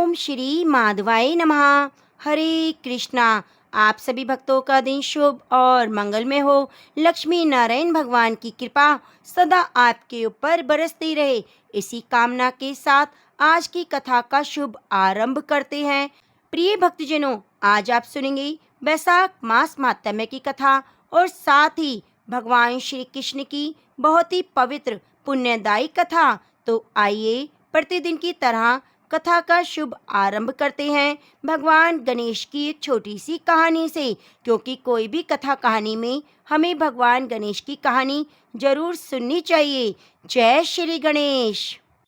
ओम श्री माधवाय नमः। हरे कृष्णा। आप सभी भक्तों का दिन शुभ और मंगलमय हो। लक्ष्मी नारायण भगवान की कृपा सदा आपके ऊपर बरसती रहे, इसी कामना के साथ आज की कथा का शुभ आरंभ करते हैं। प्रिय भक्तजनों, आज आप सुनेंगे वैशाख मास माहात्म्य की कथा और साथ ही भगवान श्री कृष्ण की बहुत ही पवित्र पुण्यदायी कथा। तो आइए प्रतिदिन की तरह कथा का शुभ आरंभ करते हैं भगवान गणेश की एक छोटी सी कहानी से, क्योंकि कोई भी कथा कहानी में हमें भगवान गणेश की कहानी जरूर सुननी चाहिए। जय श्री गणेश।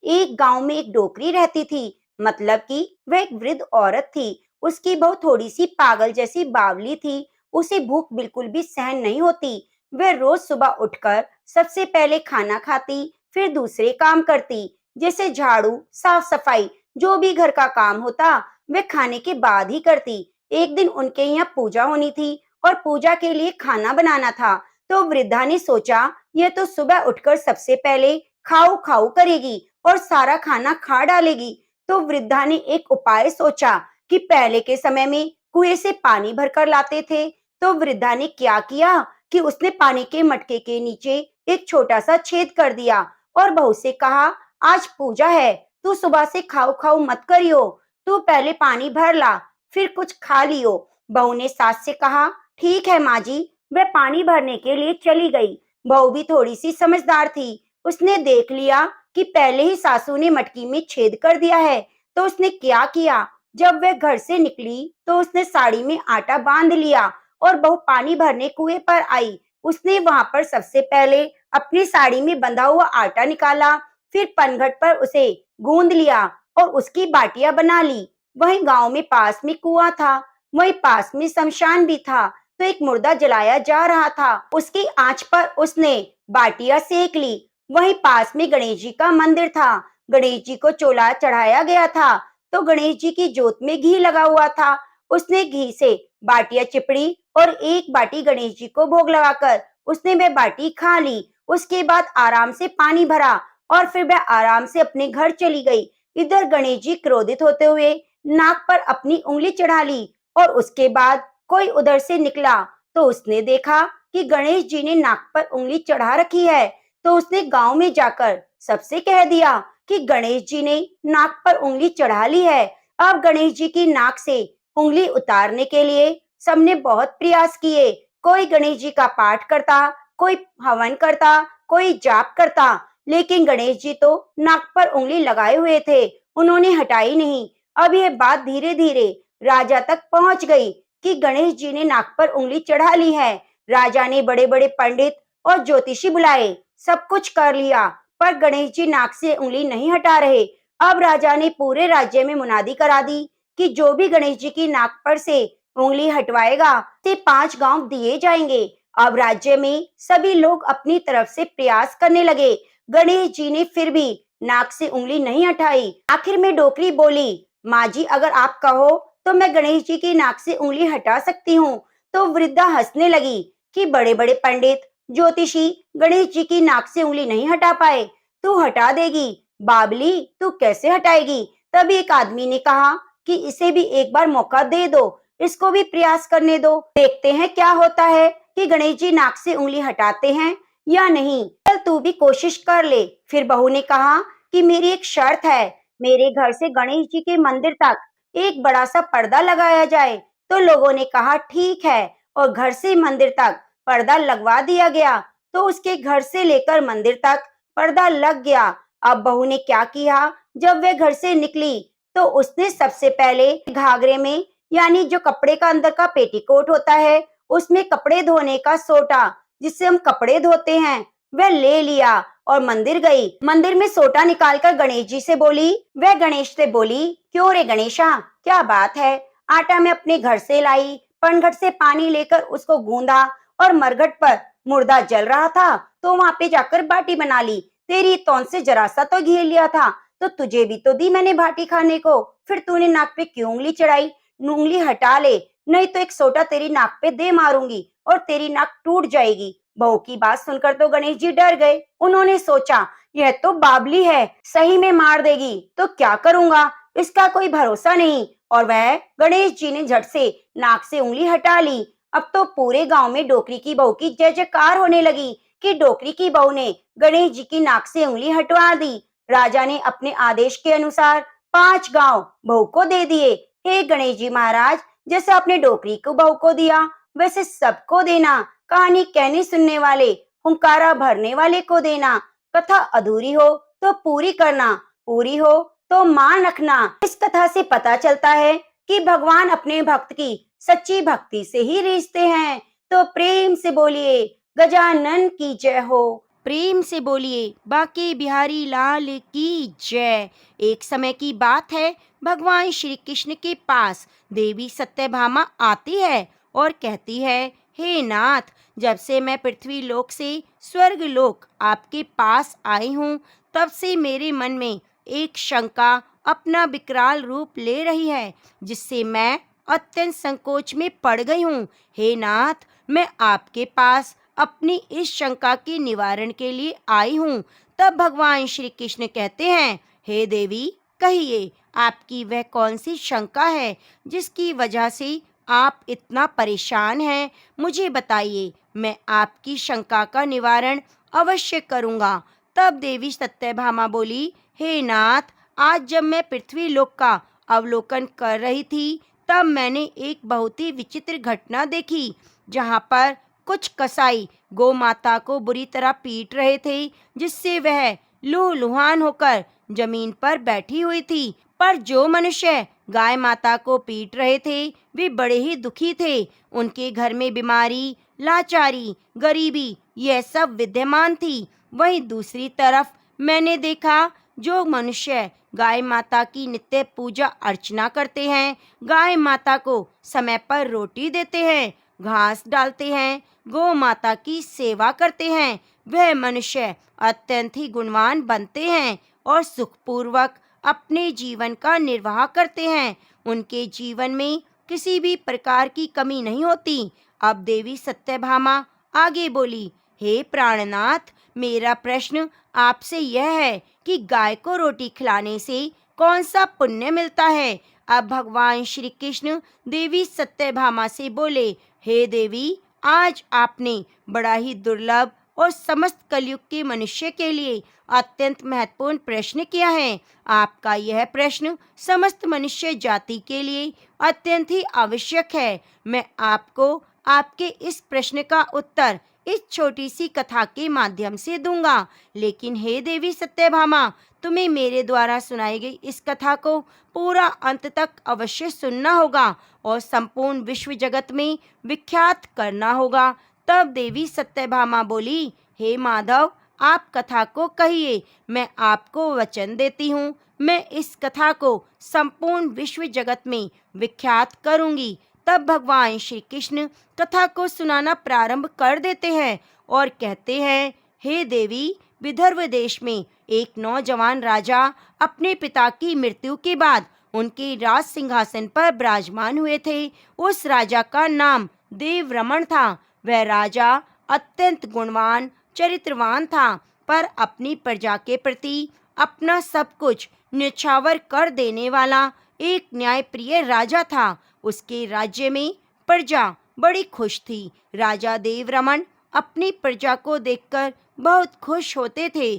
एक गांव में एक डोकरी रहती थी। मतलब कि वह एक वृद्ध औरत थी। उसकी बहू थोड़ी सी पागल जैसी बावली थी। उसे भूख बिल्कुल भी सहन नहीं होती। वह रोज सुबह उठकर सबसे पहले खाना खाती, फिर दूसरे काम करती, जैसे झाड़ू, साफ सफाई, जो भी घर का काम होता वे खाने के बाद ही करती। एक दिन उनके यहाँ पूजा होनी थी और पूजा के लिए खाना बनाना था। तो वृद्धा ने सोचा, यह तो सुबह उठकर सबसे पहले खाऊ खाऊ करेगी और सारा खाना खा डालेगी। तो वृद्धा ने एक उपाय सोचा कि पहले के समय में कुएं से पानी भरकर लाते थे। तो वृद्धा ने क्या किया कि उसने पानी के मटके के नीचे एक छोटा सा छेद कर दिया और बहू से कहा, आज पूजा है, तू सुबह से खाओ खाओ मत करियो, तू पहले पानी भर ला, फिर कुछ खा लियो। बहू ने सास से कहा, ठीक है माँ जी। वह पानी भरने के लिए चली गई। बहू भी थोड़ी सी समझदार थी। उसने देख लिया कि पहले ही सासू ने मटकी में छेद कर दिया है। तो उसने क्या किया, जब वह घर से निकली तो उसने साड़ी में आटा बांध लिया और बहू पानी भरने कुएं पर आई। उसने वहां पर सबसे पहले अपनी साड़ी में बंधा हुआ आटा निकाला, फिर पनघट पर उसे गूंद लिया और उसकी बाटियां बना ली। वहीं गांव में पास में कुआं था, वहीं पास में शमशान भी था। तो एक मुर्दा जलाया जा रहा था। उसकी आंच पर उसने बाटियां सेक ली। वहीं पास में गणेश जी का मंदिर था। गणेश जी को चोला चढ़ाया गया था। तो गणेश जी की जोत में घी लगा हुआ था। उसने घी से बाटियां चिपड़ी और एक बाटी गणेश जी को भोग लगाकर उसने वह बाटी खा ली। उसके बाद आराम से पानी भरा और फिर वह आराम से अपने घर चली गई। इधर गणेश जी क्रोधित होते हुए नाक पर अपनी उंगली चढ़ा ली और उसके बाद कोई उधर से निकला तो उसने देखा कि गणेश जी ने नाक पर उंगली चढ़ा रखी है। तो उसने गांव में जाकर सबसे कह दिया कि गणेश जी ने नाक पर उंगली चढ़ा ली है। अब गणेश जी की नाक से उंगली उतारने के लिए सबने बहुत प्रयास किए। कोई गणेश जी का पाठ करता, कोई हवन करता, कोई जाप करता, लेकिन गणेश जी तो नाक पर उंगली लगाए हुए थे, उन्होंने हटाई नहीं। अब यह बात धीरे धीरे राजा तक पहुंच गई कि गणेश जी ने नाक पर उंगली चढ़ा ली है। राजा ने बड़े बड़े पंडित और ज्योतिषी बुलाए, सब कुछ कर लिया, पर गणेश जी नाक से उंगली नहीं हटा रहे। अब राजा ने पूरे राज्य में मुनादी करा दी कि जो भी गणेश जी की नाक पर से उंगली हटवाएगा उसे 5 गांव दिए जाएंगे। अब राज्य में सभी लोग अपनी तरफ से प्रयास करने लगे। गणेश जी ने फिर भी नाक से उंगली नहीं हटाई। आखिर में डोकरी बोली, माँ जी अगर आप कहो तो मैं गणेश जी की नाक से उंगली हटा सकती हूँ। तो वृद्धा हंसने लगी कि बड़े बड़े पंडित ज्योतिषी गणेश जी की नाक से उंगली नहीं हटा पाए, तू हटा देगी। बाबली, तू कैसे हटाएगी। तभी एक आदमी ने कहा कि इसे भी एक बार मौका दे दो, इसको भी प्रयास करने दो, देखते हैं क्या होता है कि गणेश जी नाक से उंगली हटाते हैं या नहीं। चल तू भी कोशिश कर ले। फिर बहू ने कहा कि मेरी एक शर्त है, मेरे घर से गणेश जी के मंदिर तक एक बड़ा सा पर्दा लगाया जाए। तो लोगों ने कहा ठीक है और घर से मंदिर तक पर्दा लगवा दिया गया। तो उसके घर से लेकर मंदिर तक पर्दा लग गया। अब बहू ने क्या किया, जब वह घर से निकली तो उसने सबसे पहले घाघरे में, यानी जो कपड़े का अंदर का पेटीकोट होता है, उसमें कपड़े धोने का सोटा जिससे हम कपड़े धोते हैं वह ले लिया और मंदिर गई। मंदिर में सोटा निकालकर गणेश जी से बोली। वह गणेश से बोली, क्यों रे गणेशा, क्या बात है। आटा मैं अपने घर से लाई, पनघट से पानी लेकर उसको गूंदा और मरघट पर मुर्दा जल रहा था तो वहां पे जाकर बाटी बना ली। तेरी तौन से जरा सा तो घी लिया था, तो तुझे भी तो दी मैंने बाटी खाने को, फिर तूने नाक पे क्यों उंगली चढ़ाई। उंगली हटा ले, नहीं तो एक सोटा तेरी नाक पे दे मारूंगी और तेरी नाक टूट जाएगी। बहू की बात सुनकर तो गणेश जी डर गए। उन्होंने सोचा, यह तो बाबली है, सही में मार देगी तो क्या करूंगा। इसका कोई भरोसा नहीं। और वह गणेश जी ने झट से नाक से उंगली हटा ली। अब तो पूरे गांव में डोकरी की बहू की जय जयकार होने लगी कि डोकरी की बहू ने गणेश जी की नाक से उंगली हटवा दी। राजा ने अपने आदेश के अनुसार 5 गांव बहू को दे दिए। हे गणेश जी महाराज, जैसे आपने डोकरी को बहू को दिया वैसे सबको देना। कहानी कहने सुनने वाले, हुंकारा भरने वाले को देना। कथा अधूरी हो तो पूरी करना, पूरी हो तो मान रखना। इस कथा से पता चलता है कि भगवान अपने भक्त की सच्ची भक्ति से ही रिझते हैं। तो प्रेम से बोलिए गजानन की जय हो। प्रेम से बोलिए बांके बिहारी लाल की जय। एक समय की बात है, भगवान श्री कृष्ण के पास देवी सत्यभामा आती है और कहती है, हे नाथ, जब से मैं पृथ्वी लोक से स्वर्ग लोक आपके पास आई हूँ, तब से मेरे मन में एक शंका अपना विकराल रूप ले रही है, जिससे मैं अत्यंत संकोच में पड़ गई हूँ। हे नाथ, मैं आपके पास अपनी इस शंका के निवारण के लिए आई हूँ। तब भगवान श्री कृष्ण कहते हैं, हे देवी, कहिए आपकी वह कौन सी शंका है जिसकी वजह से आप इतना परेशान हैं। मुझे बताइए, मैं आपकी शंका का निवारण अवश्य करूँगा। तब देवी सत्यभामा बोली, हे नाथ, आज जब मैं पृथ्वी लोक का अवलोकन कर रही थी, तब मैंने एक बहुत ही विचित्र घटना देखी, जहाँ पर कुछ कसाई गौ माता को बुरी तरह पीट रहे थे, जिससे वह लूलुहान होकर जमीन पर बैठी हुई थी। पर जो मनुष्य गाय माता को पीट रहे थे वे बड़े ही दुखी थे। उनके घर में बीमारी, लाचारी, गरीबी यह सब विद्यमान थी। वहीं दूसरी तरफ मैंने देखा, जो मनुष्य गाय माता की नित्य पूजा अर्चना करते हैं, गाय माता को समय पर रोटी देते हैं, घास डालते हैं, गौ माता की सेवा करते हैं, वह मनुष्य अत्यंत ही गुणवान बनते हैं और सुखपूर्वक अपने जीवन का निर्वाह करते हैं। उनके जीवन में किसी भी प्रकार की कमी नहीं होती। अब देवी सत्यभामा आगे बोली, हे प्राणनाथ, मेरा प्रश्न आपसे यह है कि गाय को रोटी खिलाने से कौन सा पुण्य मिलता है। अब भगवान श्री कृष्ण देवी सत्यभामा से बोले, हे देवी, आज आपने बड़ा ही दुर्लभ और समस्त कलयुग के मनुष्य के लिए अत्यंत महत्वपूर्ण प्रश्न किया है। आपका यह प्रश्न समस्त मनुष्य जाति के लिए अत्यंत ही आवश्यक है। मैं आपको आपके इस प्रश्न का उत्तर इस छोटी सी कथा के माध्यम से दूंगा। लेकिन हे देवी सत्यभामा, तुम्हें मेरे द्वारा सुनाई गई इस कथा को पूरा अंत तक अवश्य सुनना होगा और संपूर्ण विश्व जगत में विख्यात करना होगा। तब देवी सत्यभामा बोली, हे माधव, आप कथा को कहिए, मैं आपको वचन देती हूँ, मैं इस कथा को संपूर्ण विश्व जगत में विख्यात करूँगी। तब भगवान श्री कृष्ण कथा को सुनाना प्रारंभ कर देते हैं और कहते हैं, हे देवी, विदर्भ देश में एक नौजवान राजा अपने पिता की मृत्यु के बाद उनके राज सिंहासन पर विराजमान हुए थे। उस राजा का नाम देवरमण था। वह राजा अत्यंत गुणवान, चरित्रवान था, पर अपनी प्रजा के प्रति अपना सब कुछ न्यौछावर कर देने वाला एक न्यायप्रिय राजा था। उसके राज्य में प्रजा बड़ी खुश थी। राजा देवरमन अपनी प्रजा को देखकर बहुत खुश होते थे।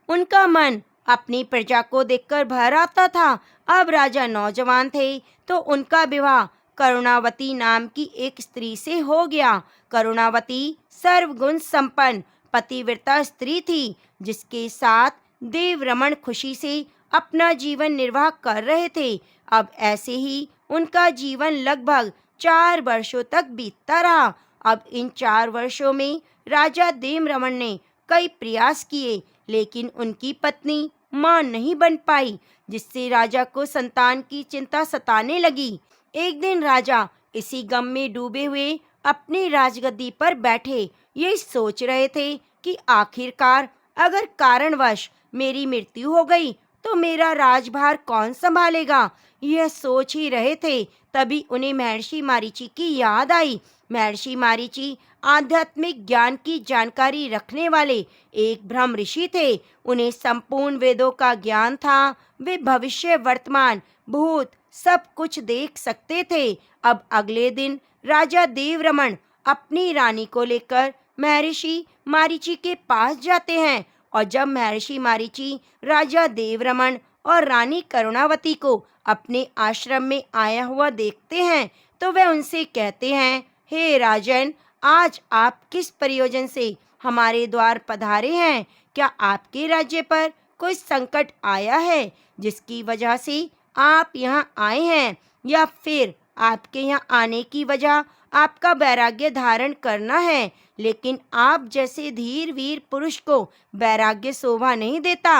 उनका मन अपनी प्रजा को देखकर भर आता था। अब राजा नौजवान थे तो उनका विवाह करुणावती नाम की एक स्त्री से हो गया। करुणावती सर्वगुण संपन्न पतिव्रता स्त्री थी, जिसके साथ देवरमन खुशी से अपना जीवन निर्वाह कर रहे थे। अब ऐसे ही उनका जीवन लगभग 4 वर्षों तक बीतता रहा। अब इन 4 वर्षों में राजा देवरमन ने कई प्रयास किए, लेकिन उनकी पत्नी मां नहीं बन पाई, जिससे राजा को संतान की चिंता सताने लगी। एक दिन राजा इसी गम में डूबे हुए अपनी राजगद्दी पर बैठे ये सोच रहे थे कि आखिरकार अगर कारणवश मेरी मृत्यु हो गई तो मेरा राजभार कौन संभालेगा। यह सोच ही रहे थे, तभी उन्हें महर्षि मारीची की याद आई। महर्षि मारीची आध्यात्मिक ज्ञान की जानकारी रखने वाले एक ब्रह्म ऋषि थे। उन्हें संपूर्ण वेदों का ज्ञान था। वे भविष्य, वर्तमान, भूत सब कुछ देख सकते थे। अब अगले दिन राजा देवरमन अपनी रानी को लेकर महर्षि मारीची के पास जाते हैं। और जब महर्षि मारीची राजा देवरमन और रानी करुणावती को अपने आश्रम में आया हुआ देखते हैं, तो वे उनसे कहते हैं, हे राजन, आज आप किस प्रयोजन से हमारे द्वार पधारे हैं। क्या आपके राज्य पर कोई संकट आया है जिसकी वजह से आप यहाँ आए हैं, या फिर आपके यहाँ आने की वजह आपका वैराग्य धारण करना है। लेकिन आप जैसे धीर वीर पुरुष को वैराग्य शोभा नहीं देता।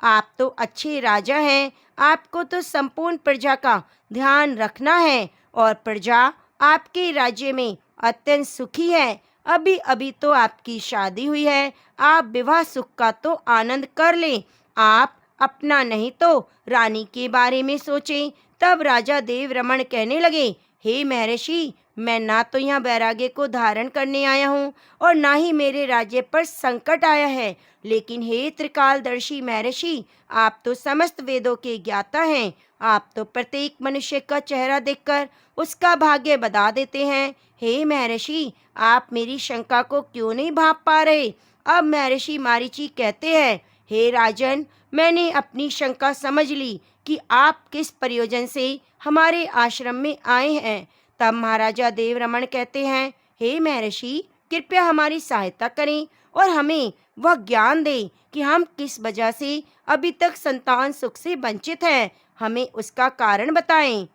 आप तो अच्छे राजा हैं। आपको तो संपूर्ण प्रजा का ध्यान रखना है और प्रजा आपके राज्य में अत्यंत सुखी है। अभी अभी तो आपकी शादी हुई है। आप विवाह सुख का तो आनंद कर लें। आप अपना नहीं तो रानी के बारे में सोचें। तब राजा देवरमन कहने लगे, हे महर्षि, मैं ना तो यहाँ वैराग्य को धारण करने आया हूँ और ना ही मेरे राज्य पर संकट आया है। लेकिन हे त्रिकालदर्शी महर्षि, आप तो समस्त वेदों के ज्ञाता हैं। आप तो प्रत्येक मनुष्य का चेहरा देखकर उसका भाग्य बता देते हैं। हे महर्षि, आप मेरी शंका को क्यों नहीं भांप पा रहे। अब महर्षि मारीची कहते हैं, हे राजन, मैंने अपनी शंका समझ ली कि आप किस प्रयोजन से हमारे आश्रम में आए हैं। तब महाराजा देवरमन कहते हैं, हे महर्षि, कृपया हमारी सहायता करें और हमें वह ज्ञान दें कि हम किस वजह से अभी तक संतान सुख से वंचित हैं। हमें उसका कारण बताएं।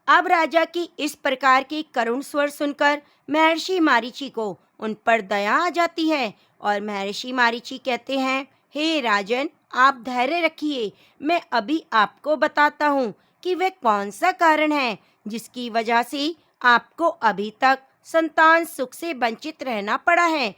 अब राजा की इस प्रकार की करुण स्वर सुनकर महर्षि मारीची को उन पर दया आ जाती है और महर्षि मारीची कहते हैं, हे राजन, आप धैर्य रखिए। मैं अभी आपको बताता हूँ कि वह कौन सा कारण है जिसकी वजह से आपको अभी तक संतान सुख से वंचित रहना पड़ा है।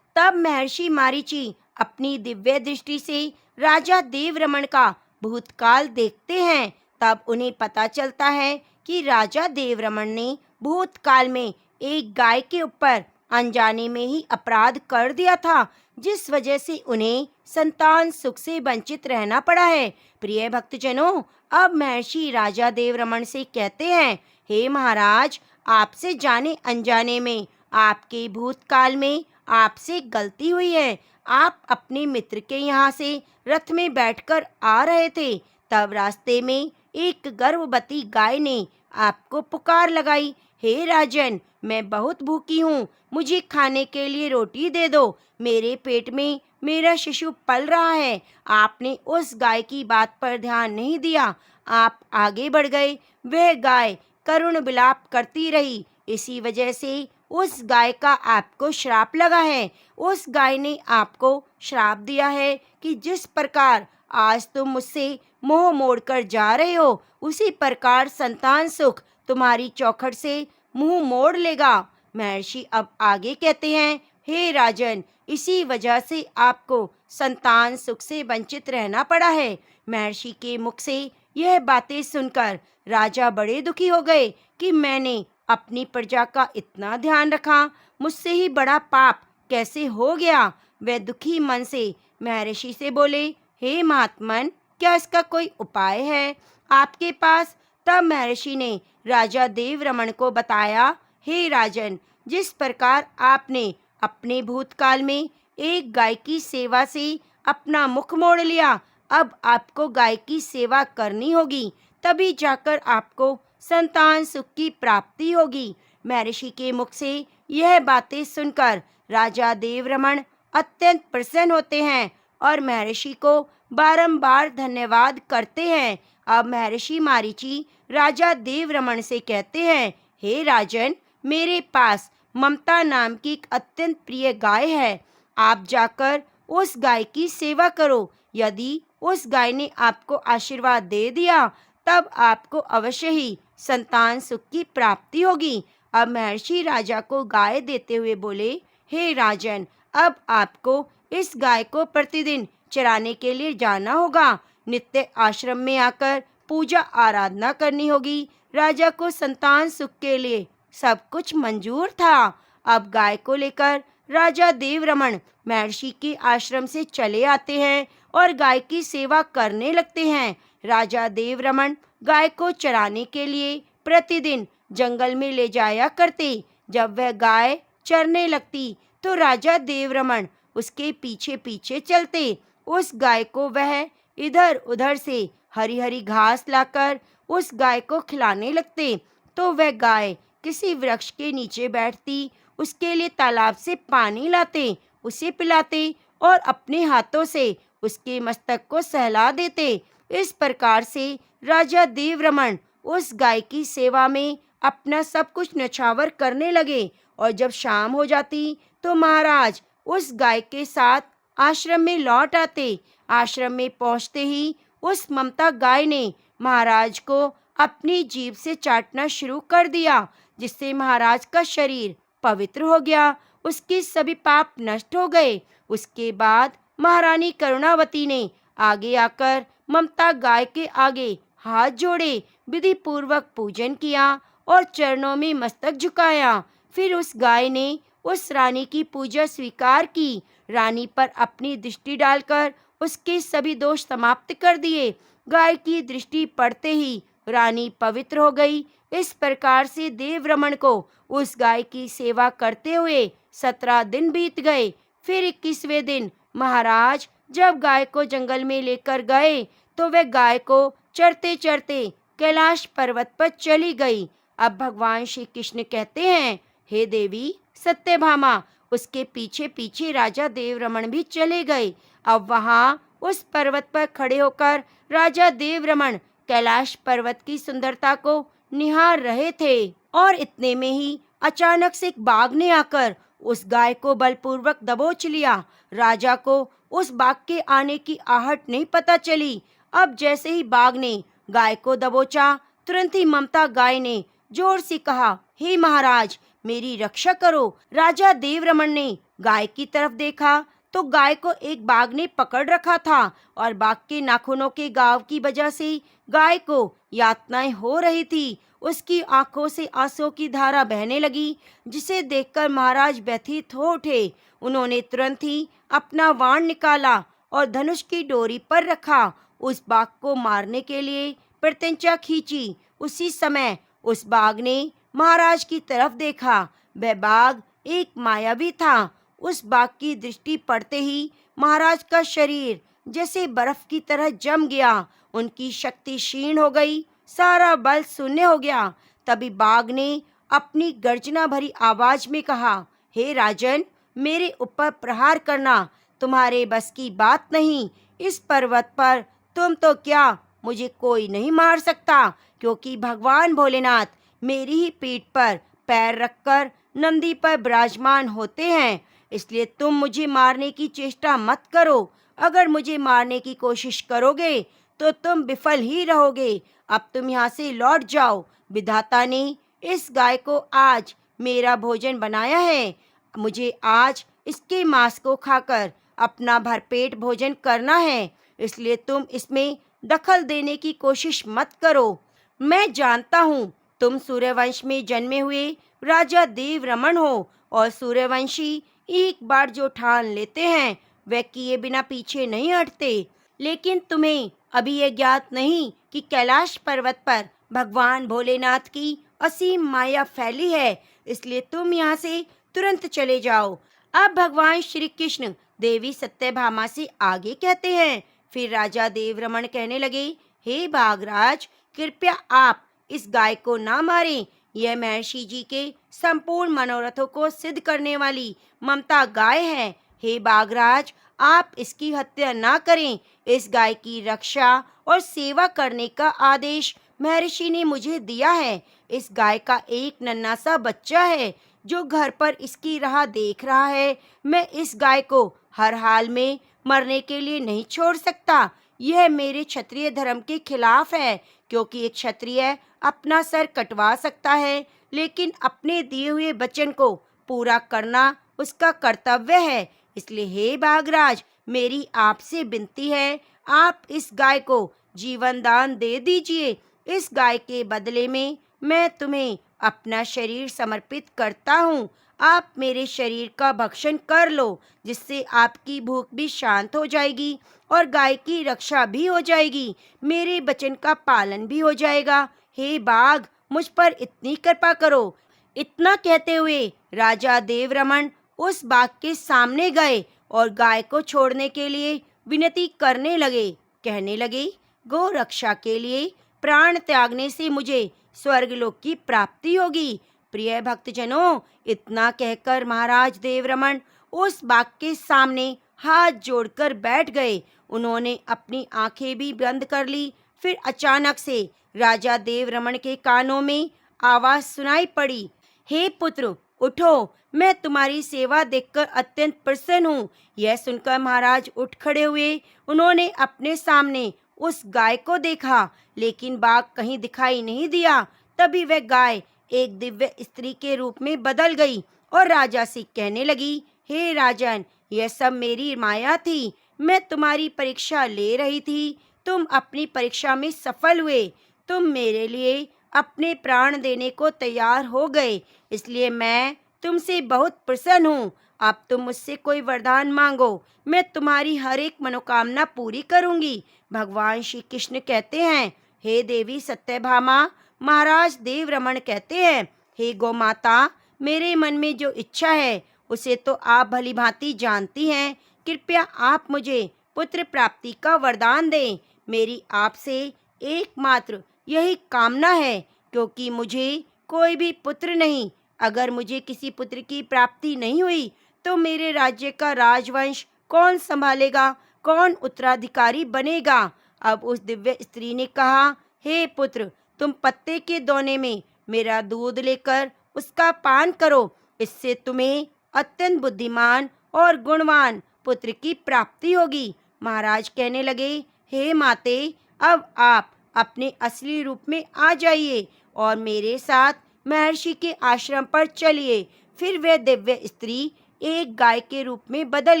तब महर्षि मारीची अपनी दिव्य दृष्टि से राजा देवरमन का भूतकाल देखते हैं। तब उन्हें पता चलता है कि राजा देवरमन ने भूतकाल में एक गाय के ऊपर अनजाने में ही अपराध कर दिया था, जिस वजह से उन्हें संतान सुख से वंचित रहना पड़ा है। प्रिय भक्तजनों, अब महर्षि राजा देवरमन से कहते हैं, हे महाराज, आपसे जाने अनजाने में आपके भूतकाल में आपसे गलती हुई है। आप अपने मित्र के यहाँ से रथ में बैठकर आ रहे थे। तब रास्ते में एक गर्भवती गाय ने आपको पुकार लगाई, हे राजन, मैं बहुत भूखी हूँ, मुझे खाने के लिए रोटी दे दो। मेरे पेट में मेरा शिशु पल रहा है। आपने उस गाय की बात पर ध्यान नहीं दिया। आप आगे बढ़ गए। वह गाय करुण विलाप करती रही। इसी वजह से उस गाय का आपको श्राप लगा है। उस गाय ने आपको श्राप दिया है कि जिस प्रकार आज तुम मुझसे मोह मोड़कर जा रहे हो, उसी प्रकार संतान सुख तुम्हारी चौखट से मुंह मोड़ लेगा। महर्षि अब आगे कहते हैं, हे राजन, इसी वजह से आपको संतान सुख से वंचित रहना पड़ा है। महर्षि के मुख से यह बातें सुनकर राजा बड़े दुखी हो गए कि मैंने अपनी प्रजा का इतना ध्यान रखा, मुझसे ही बड़ा पाप कैसे हो गया। वे दुखी मन से महर्षि से बोले, हे महात्मन, क्या इसका कोई उपाय है आपके पास। तब महर्षि ने राजा देवरमन को बताया, हे राजन, जिस प्रकार आपने अपने भूतकाल में एक गाय की सेवा से अपना मुख मोड़ लिया, अब आपको गाय की सेवा करनी होगी, तभी जाकर आपको संतान सुख की प्राप्ति होगी। महर्षि के मुख से यह बातें सुनकर राजा देवरमन अत्यंत प्रसन्न होते हैं और महर्षि को बारंबार धन्यवाद करते हैं। अब महर्षि मारीची राजा देवरमन से कहते हैं, हे राजन, मेरे पास ममता नाम की एक अत्यंत प्रिय गाय है। आप जाकर उस गाय की सेवा करो। यदि उस गाय ने आपको आशीर्वाद दे दिया, तब आपको अवश्य ही संतान सुख की प्राप्ति होगी। अब महर्षि राजा को गाय देते हुए बोले, हे राजन, अब आपको इस गाय को प्रतिदिन चराने के लिए जाना होगा। नित्य आश्रम में आकर पूजा आराधना करनी होगी। राजा को संतान सुख के लिए सब कुछ मंजूर था। अब गाय को लेकर राजा देवरमन महर्षि के आश्रम से चले आते हैं और गाय की सेवा करने लगते हैं। राजा देवरमन गाय को चराने के लिए प्रतिदिन जंगल में ले जाया करते। जब वह गाय चरने लगती तो राजा देवरमन उसके पीछे पीछे चलते। उस गाय को वह इधर उधर से हरी हरी घास लाकर उस गाय को खिलाने लगते। तो वह गाय किसी वृक्ष के नीचे बैठती, उसके लिए तालाब से पानी लाते, उसे पिलाते और अपने हाथों से उसके मस्तक को सहला देते। इस प्रकार से राजा देवरमन उस गाय की सेवा में अपना सब कुछ न्यौछावर करने लगे। और जब शाम हो जाती तो महाराज उस गाय के साथ आश्रम में लौट आते। आश्रम में पहुंचते ही उस ममता गाय ने महाराज को अपनी जीभ से चाटना शुरू कर दिया, जिससे महाराज का शरीर पवित्र हो गया, उसके सभी पाप नष्ट हो गए। उसके बाद महारानी करुणावती ने आगे आकर ममता गाय के आगे हाथ जोड़े, विधि पूर्वक पूजन किया और चरणों में मस्तक झुकाया। फिर उस गाय ने उस रानी की पूजा स्वीकार की। रानी पर अपनी दृष्टि डालकर उसके सभी दोष समाप्त कर दिए। गाय की दृष्टि पड़ते ही रानी पवित्र हो गई। इस प्रकार से देवरमन को उस गाय की सेवा करते हुए 17 दिन बीत गए। फिर 21वें दिन महाराज जब गाय को जंगल में लेकर गए तो वह गाय को चरते चरते कैलाश पर्वत पर चली गई। अब भगवान श्री कृष्ण कहते हैं, हे देवी सत्यभामा, उसके पीछे पीछे राजा देवरमन भी चले गए। अब वहां उस पर्वत पर खड़े होकर राजा देवरमन कैलाश पर्वत की सुंदरता को निहार रहे थे। और इतने में ही अचानक से एक बाघ ने आकर उस गाय को बलपूर्वक दबोच लिया। राजा को उस बाघ के आने की आहट नहीं पता चली। अब जैसे ही बाघ ने गाय को दबोचा, तुरंत ही ममता गाय ने जोर से कहा, हे महाराज, मेरी रक्षा करो। राजा देवरमन ने गाय की तरफ देखा तो गाय को एक बाघ ने पकड़ रखा था और बाघ के नाखूनों के घाव की वजह से गाय को यातनाएं हो रही थी। उसकी आंखों से आंसुओं की धारा बहने लगी, जिसे देखकर महाराज व्यथित हो उठे। उन्होंने तुरंत ही अपना बाण निकाला और धनुष की डोरी पर रखा। उस बाघ को मारने के लिए प्रत्यंचा खींची। उसी समय उस बाघ ने महाराज की तरफ देखा। वह बाघ एक मायावी था। उस बाघ की दृष्टि पड़ते ही महाराज का शरीर जैसे बर्फ की तरह जम गया। उनकी शक्ति क्षीण हो गई, सारा बल शून्य हो गया। तभी बाघ ने अपनी गर्जना भरी आवाज में कहा, हे राजन, मेरे ऊपर प्रहार करना तुम्हारे बस की बात नहीं। इस पर्वत पर तुम तो क्या, मुझे कोई नहीं मार सकता, क्योंकि भगवान भोलेनाथ मेरी ही पीठ पर पैर रखकर नंदी पर विराजमान होते हैं। इसलिए तुम मुझे मारने की चेष्टा मत करो। अगर मुझे मारने की कोशिश करोगे तो तुम विफल ही रहोगे। अब तुम यहाँ से लौट जाओ। विधाता ने इस गाय को आज मेरा भोजन बनाया है। मुझे आज इसके मांस को खाकर अपना भरपेट भोजन करना है। इसलिए तुम इसमें दखल देने की कोशिश मत करो। मैं जानता हूँ तुम सूर्यवंश में जन्मे हुए राजा देवरमन हो और सूर्यवंशी एक बार जो ठान लेते हैं वह किए बिना पीछे नहीं हटते। लेकिन तुम्हें अभी यह ज्ञात नहीं कि कैलाश पर्वत पर भगवान भोलेनाथ की असीम माया फैली है। इसलिए तुम यहाँ से तुरंत चले जाओ। अब भगवान श्री कृष्ण देवी सत्यभामा से आगे कहते हैं। फिर राजा देवरमन कहने लगे, हे बाघराज, कृपया आप इस गाय को ना मारें। यह महर्षि जी के संपूर्ण मनोरथों को सिद्ध करने वाली ममता गाय है। हे बाघराज, आप इसकी हत्या ना करें। इस गाय की रक्षा और सेवा करने का आदेश महर्षि ने मुझे दिया है। इस गाय का एक नन्हा सा बच्चा है जो घर पर इसकी राह देख रहा है। मैं इस गाय को हर हाल में मरने के लिए नहीं छोड़ सकता। यह मेरे क्षत्रिय धर्म के खिलाफ है, क्योंकि एक क्षत्रिय अपना सर कटवा सकता है, लेकिन अपने दिए हुए वचन को पूरा करना उसका कर्तव्य है। इसलिए हे बाघराज, मेरी आपसे विनती है, आप इस गाय को जीवन दान दे दीजिए। इस गाय के बदले में मैं तुम्हें अपना शरीर समर्पित करता हूँ। आप मेरे शरीर का भक्षण कर लो, जिससे आपकी भूख भी शांत हो जाएगी और गाय की रक्षा भी हो जाएगी। मेरे वचन का पालन भी हो जाएगा। हे बाघ, मुझ पर इतनी कृपा करो। इतना कहते हुए राजा देवरमन उस बाघ के सामने गए और गाय को छोड़ने के लिए विनती करने लगे। कहने लगे, गौ रक्षा के लिए प्राण त्यागने से मुझे स्वर्गलोक की प्राप्ति होगी। प्रिय भक्तजनों, इतना कहकर महाराज देवरमन उस बाघ के सामने हाथ जोड़कर बैठ गए। उन्होंने अपनी आंखें भी बंद कर ली। फिर अचानक से राजा देवरमन के कानों में आवाज सुनाई पड़ी, हे पुत्र, उठो, मैं तुम्हारी सेवा देखकर अत्यंत प्रसन्न हूँ। यह सुनकर महाराज उठ खड़े हुए। उन्होंने अपने सामने उस गाय को देखा, लेकिन बाघ कहीं दिखाई नहीं दिया। तभी वह गाय एक दिव्य स्त्री के रूप में बदल गई और राजा से कहने लगी, हे राजन, यह सब मेरी माया थी। मैं तुम्हारी परीक्षा ले रही थी। तुम अपनी परीक्षा में सफल हुए। तुम मेरे लिए अपने प्राण देने को तैयार हो गए, इसलिए मैं तुमसे बहुत प्रसन्न हूँ। अब तुम मुझसे कोई वरदान मांगो, मैं तुम्हारी हर एक मनोकामना पूरी करूँगी। भगवान श्री कृष्ण कहते हैं, हे देवी सत्यभामा, महाराज देवरमन कहते हैं, हे गौ माता, मेरे मन में जो इच्छा है उसे तो आप भली भांति जानती हैं। कृपया आप मुझे पुत्र प्राप्ति का वरदान दें। मेरी आपसे एकमात्र यही कामना है, क्योंकि मुझे कोई भी पुत्र नहीं। अगर मुझे किसी पुत्र की प्राप्ति नहीं हुई तो मेरे राज्य का राजवंश कौन संभालेगा, कौन उत्तराधिकारी बनेगा। अब उस दिव्य स्त्री ने कहा, हे पुत्र, तुम पत्ते के दोने में मेरा दूध लेकर उसका पान करो। इससे तुम्हें अत्यंत बुद्धिमान और गुणवान पुत्र की प्राप्ति होगी। महाराज कहने लगे, हे माते, अब आप अपने असली रूप में आ जाइए और मेरे साथ महर्षि के आश्रम पर चलिए। फिर वह दिव्य स्त्री एक गाय के रूप में बदल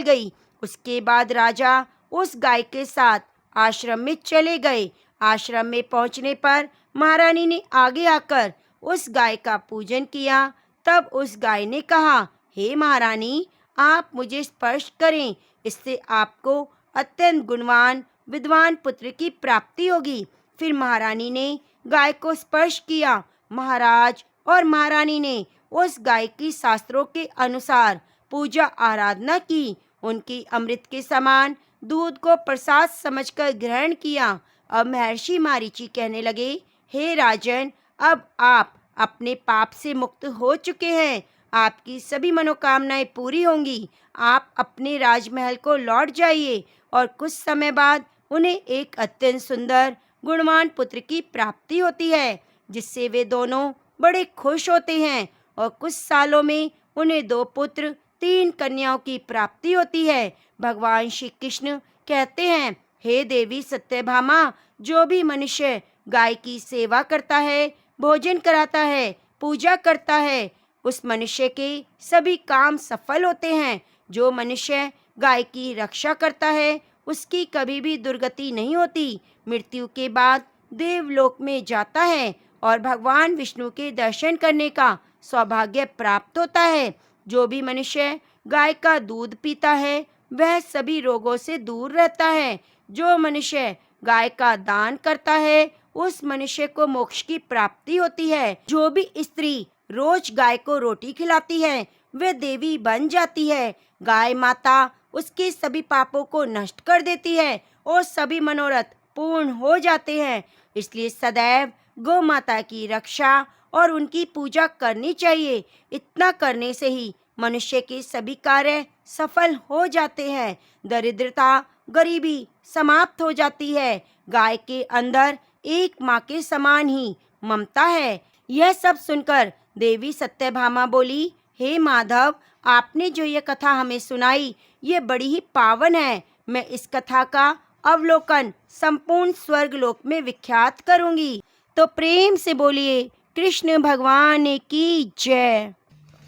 गई। उसके बाद राजा उस गाय के साथ आश्रम में चले गए। आश्रम में पहुंचने पर महारानी ने आगे आकर उस गाय का पूजन किया। तब उस गाय ने कहा, हे महारानी, आप मुझे स्पर्श करें, इससे आपको अत्यंत गुणवान विद्वान पुत्र की प्राप्ति होगी। फिर महारानी ने गाय को स्पर्श किया। महाराज और महारानी ने उस गाय की शास्त्रों के अनुसार पूजा आराधना की। उनकी अमृत के समान दूध को प्रसाद समझकर ग्रहण किया। अब महर्षि मारीची कहने लगे, हे राजन, अब आप अपने पाप से मुक्त हो चुके हैं। आपकी सभी मनोकामनाएं पूरी होंगी। आप अपने राजमहल को लौट जाइए और कुछ समय बाद उन्हें एक अत्यंत सुंदर गुणवान पुत्र की प्राप्ति होती है, जिससे वे दोनों बड़े खुश होते हैं और कुछ सालों में उन्हें 2 पुत्र 3 कन्याओं की प्राप्ति होती है। भगवान श्री कृष्ण कहते हैं, हे देवी सत्यभामा, जो भी मनुष्य गाय की सेवा करता है, भोजन कराता है, पूजा करता है, उस मनुष्य के सभी काम सफल होते हैं। जो मनुष्य गाय की रक्षा करता है, उसकी कभी भी दुर्गति नहीं होती। मृत्यु के बाद देवलोक में जाता है और भगवान विष्णु के दर्शन करने का सौभाग्य प्राप्त होता है। जो भी मनुष्य गाय का दूध पीता है, वह सभी रोगों से दूर रहता है। जो मनुष्य गाय का दान करता है, उस मनुष्य को मोक्ष की प्राप्ति होती है। जो भी स्त्री रोज गाय को रोटी खिलाती है, वह देवी बन जाती है। गाय माता उसके सभी पापों को नष्ट कर देती है और सभी मनोरथ पूर्ण हो जाते हैं। इसलिए सदैव गौ माता की रक्षा और उनकी पूजा करनी चाहिए। इतना करने से ही मनुष्य के सभी कार्य सफल हो जाते हैं। दरिद्रता, गरीबी समाप्त हो जाती है। गाय के अंदर एक माँ के समान ही ममता है। यह सब सुनकर देवी सत्यभामा बोली, हे माधव, आपने जो ये कथा हमें सुनाई, ये बड़ी ही पावन है। मैं इस कथा का अवलोकन संपूर्ण स्वर्गलोक में विख्यात करूंगी। तो प्रेम से बोलिए, कृष्ण भगवान की जय।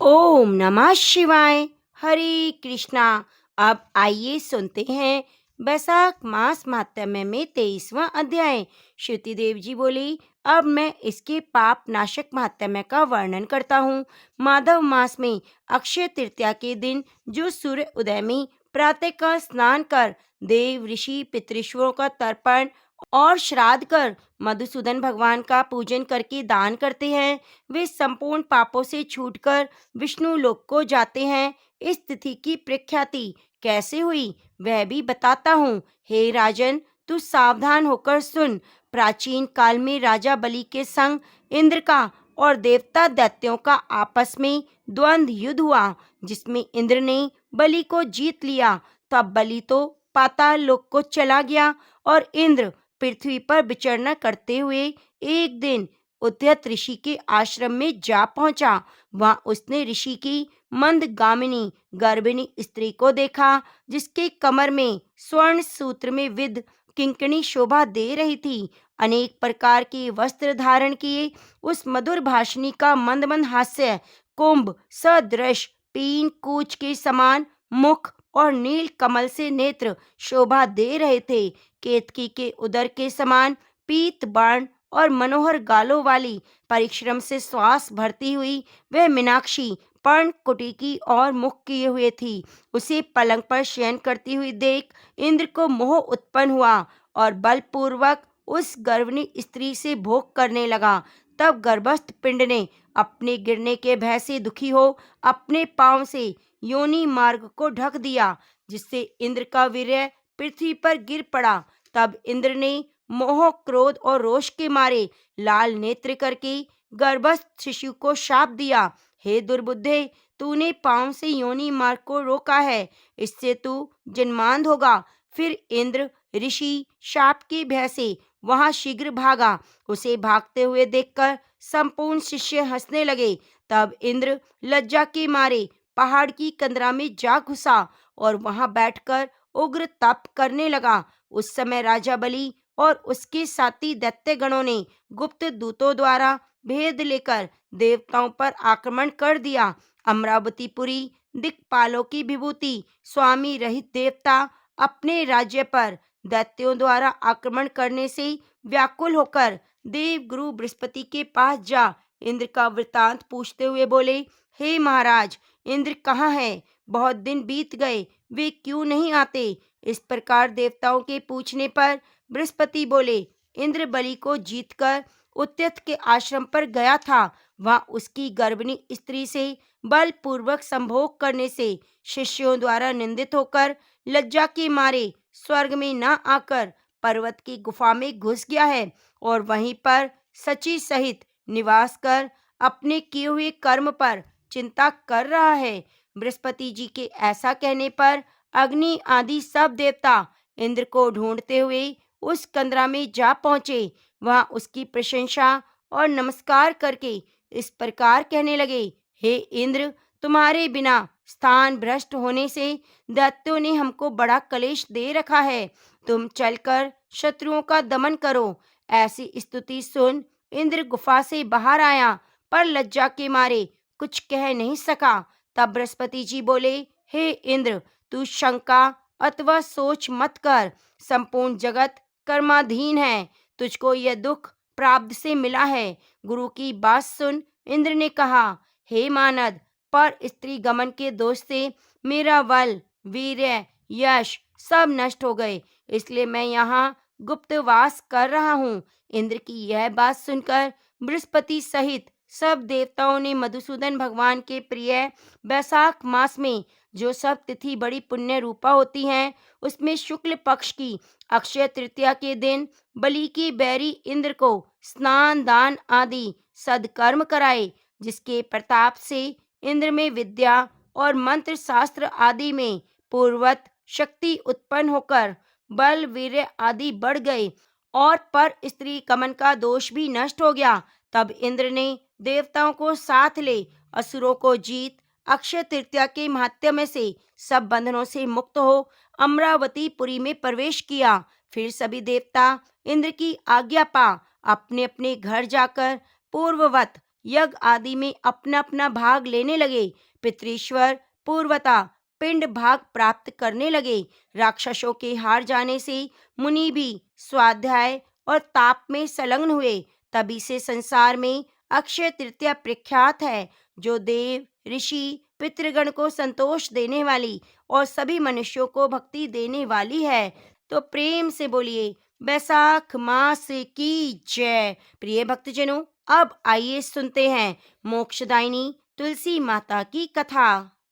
ओम नमः शिवाय। हरे कृष्णा। अब आइए सुनते हैं बैसाख मास महात्म्य में 23वां अध्याय। श्रुतिदेव जी बोली, अब मैं इसके पाप नाशक महात्म्य का वर्णन करता हूँ। माधव मास में अक्षय तृतीया के दिन जो सूर्य उदय में प्रातः का स्नान कर देव ऋषि पितृश्वरों का तर्पण और श्राद्ध कर मधुसूदन भगवान का पूजन करके दान करते हैं, वे संपूर्ण पापों से छूटकर विष्णु लोक को जाते हैं। इस तिथि की प्रख्याति कैसे हुई वह भी बताता हूँ। हे राजन, तू सावधान होकर सुन। प्राचीन काल में राजा बलि के संग इंद्र का और देवता दैत्यों का आपस में द्वंद्व युद्ध हुआ, जिसमें इंद्र ने बलि को जीत लिया। तब बलि तो पाताल लोक को चला गया और इंद्र पृथ्वी पर विचरण करते हुए एक दिन उद्यत ऋषि के आश्रम में जा पहुंचा। वहां उसने ऋषि की मंदगामिनी गर्भिणी स्त्री को देखा, जिसके कमर में स्वर्ण सूत्र में विद किंकणी शोभा दे रही थी। अनेक प्रकार के वस्त्र धारण किए उस मधुर भाषिणी का मंद मंद हास्य, कुंभ सदृश पीन कूच के समान मुख और नील कमल से नेत्र शोभा दे रहे थे। केतकी के उदर के समान पीत बाण और मनोहर गालों वाली परिश्रम से श्वास भरती हुई वह मीनाक्षी पर्ण कुटिकी और मुख किए हुए थी। उसे पलंग पर शयन करती हुई देख इंद्र को मोह उत्पन्न हुआ और बलपूर्वक उस गर्भिणी स्त्री से भोग करने लगा। तब गर्भस्थ पिंड ने अपने गिरने के भय से दुखी हो अपने पांव से योनि मार्ग को ढक दिया, जिससे इंद्र का वीर्य पृथ्वी पर गिर पड़ा। तब इंद्र ने मोह क्रोध और रोष के मारे लाल नेत्र करके गर्भस्थ शिशु को शाप दिया, हे दुर्बुद्धे, तूने पांव से योनि मार्ग को रोका है, इससे तू जन्मांध होगा। फिर इंद्र ऋषि शाप के भय से वहां शीघ्र भागा। उसे भागते हुए देखकर संपूर्ण शिष्य हंसने लगे। तब इंद्र लज्जा के मारे पहाड़ की कंदरा में जा घुसा और वहां बैठकर उग्र तप करने लगा। उस समय राजा बलि और उसके साथी दैत्यगणों ने गुप्त दूतों द्वारा भेद लेकर देवताओं पर आक्रमण कर दिया। अमरावतीपुरी दिक्पालों की विभूति स्वामी रहित देवता अपने राज्य पर दैत्यों द्वारा आक्रमण करने से व्याकुल होकर देव गुरु बृहस्पति के पास जा इंद्र का वृतांत पूछते हुए बोले, हे महाराज, इंद्र कहाँ है? बहुत दिन बीत गए, वे क्यों नहीं आते? इस प्रकार देवताओं के पूछने पर बृहस्पति बोले, इंद्र बलि को जीतकर उत्यत के आश्रम पर गया था। वहां उसकी गर्भिणी स्त्री से बलपूर्वक संभोग करने से शिष्यों द्वारा निंदित होकर लज्जा के मारे स्वर्ग में न आकर पर्वत की गुफा में घुस गया है और वहीं पर सची सहित निवास कर अपने किए हुए कर्म पर चिंता कर रहा है। बृहस्पति जी के ऐसा कहने पर अग्नि आदि सब देवता इंद्र को ढूंढते हुए उस कंदरा में जा पहुंचे। वहां उसकी प्रशंसा और नमस्कार करके इस प्रकार कहने लगे, हे इंद्र, तुम्हारे बिना स्थान भ्रष्ट होने से दैत्यों ने हमको बड़ा क्लेश दे रखा है। तुम चलकर शत्रुओं का दमन करो। ऐसी स्तुति सुन इंद्र गुफा से बाहर आया, पर लज्जा के मारे कुछ कह नहीं सका। तब बृहस्पति जी बोले, हे इंद्र, तू शंका अथवा सोच मत कर। संपूर्ण जगत कर्माधीन है, तुझको यह दुख प्रारब्ध से मिला है। गुरु की बात सुन। इंद्र ने कहा, हे मानद, पर स्त्री गमन के दोष से मेरा बल वीर्य यश सब नष्ट हो गए, इसलिए मैं यहाँ गुप्तवास कर रहा हूँ। इंद्र की यह बात सुनकर बृहस्पति सहित सब देवताओं ने मधुसूदन भगवान के प्रिय बैसाख मास में जो सब तिथि बड़ी पुण्य रूपा होती हैं, उसमें शुक्ल पक्ष की अक्षय तृतीया के दिन बलि की बैरी इंद्र को स्नान दान आदि सदकर्म कराए, जिसके प्रताप से इंद्र में विद्या और मंत्र शास्त्र आदि में पूर्वत शक्ति उत्पन्न होकर बल वीर्य आदि बढ़ गए और पर स्त्री कमन का दोष भी नष्ट हो गया। तब इंद्र ने देवताओं को साथ ले असुरों को जीत अक्षय तृतीया के महात्म्य से सब बंधनों से मुक्त हो अमरावतीपुरी में प्रवेश किया। फिर सभी देवता इंद्र की आज्ञा पा अपने अपने घर जाकर पूर्ववत यज्ञ आदि में अपना अपना भाग लेने लगे। पितृश्वर पूर्वता पिंड भाग प्राप्त करने लगे। राक्षसों के हार जाने से मुनि भी स्वाध्याय और ताप में संलग्न हुए। तभी से संसार में अक्षय तृतीया प्रख्यात है, जो देव, ऋषि, पितृगण को संतोष देने वाली और सभी मनुष्यों को भक्ति देने वाली है। तो प्रेम से बोलिए बैसाख मास की जय। प्रिय भक्तजनों, अब आइए सुनते हैं मोक्षदायिनी तुलसी माता की कथा।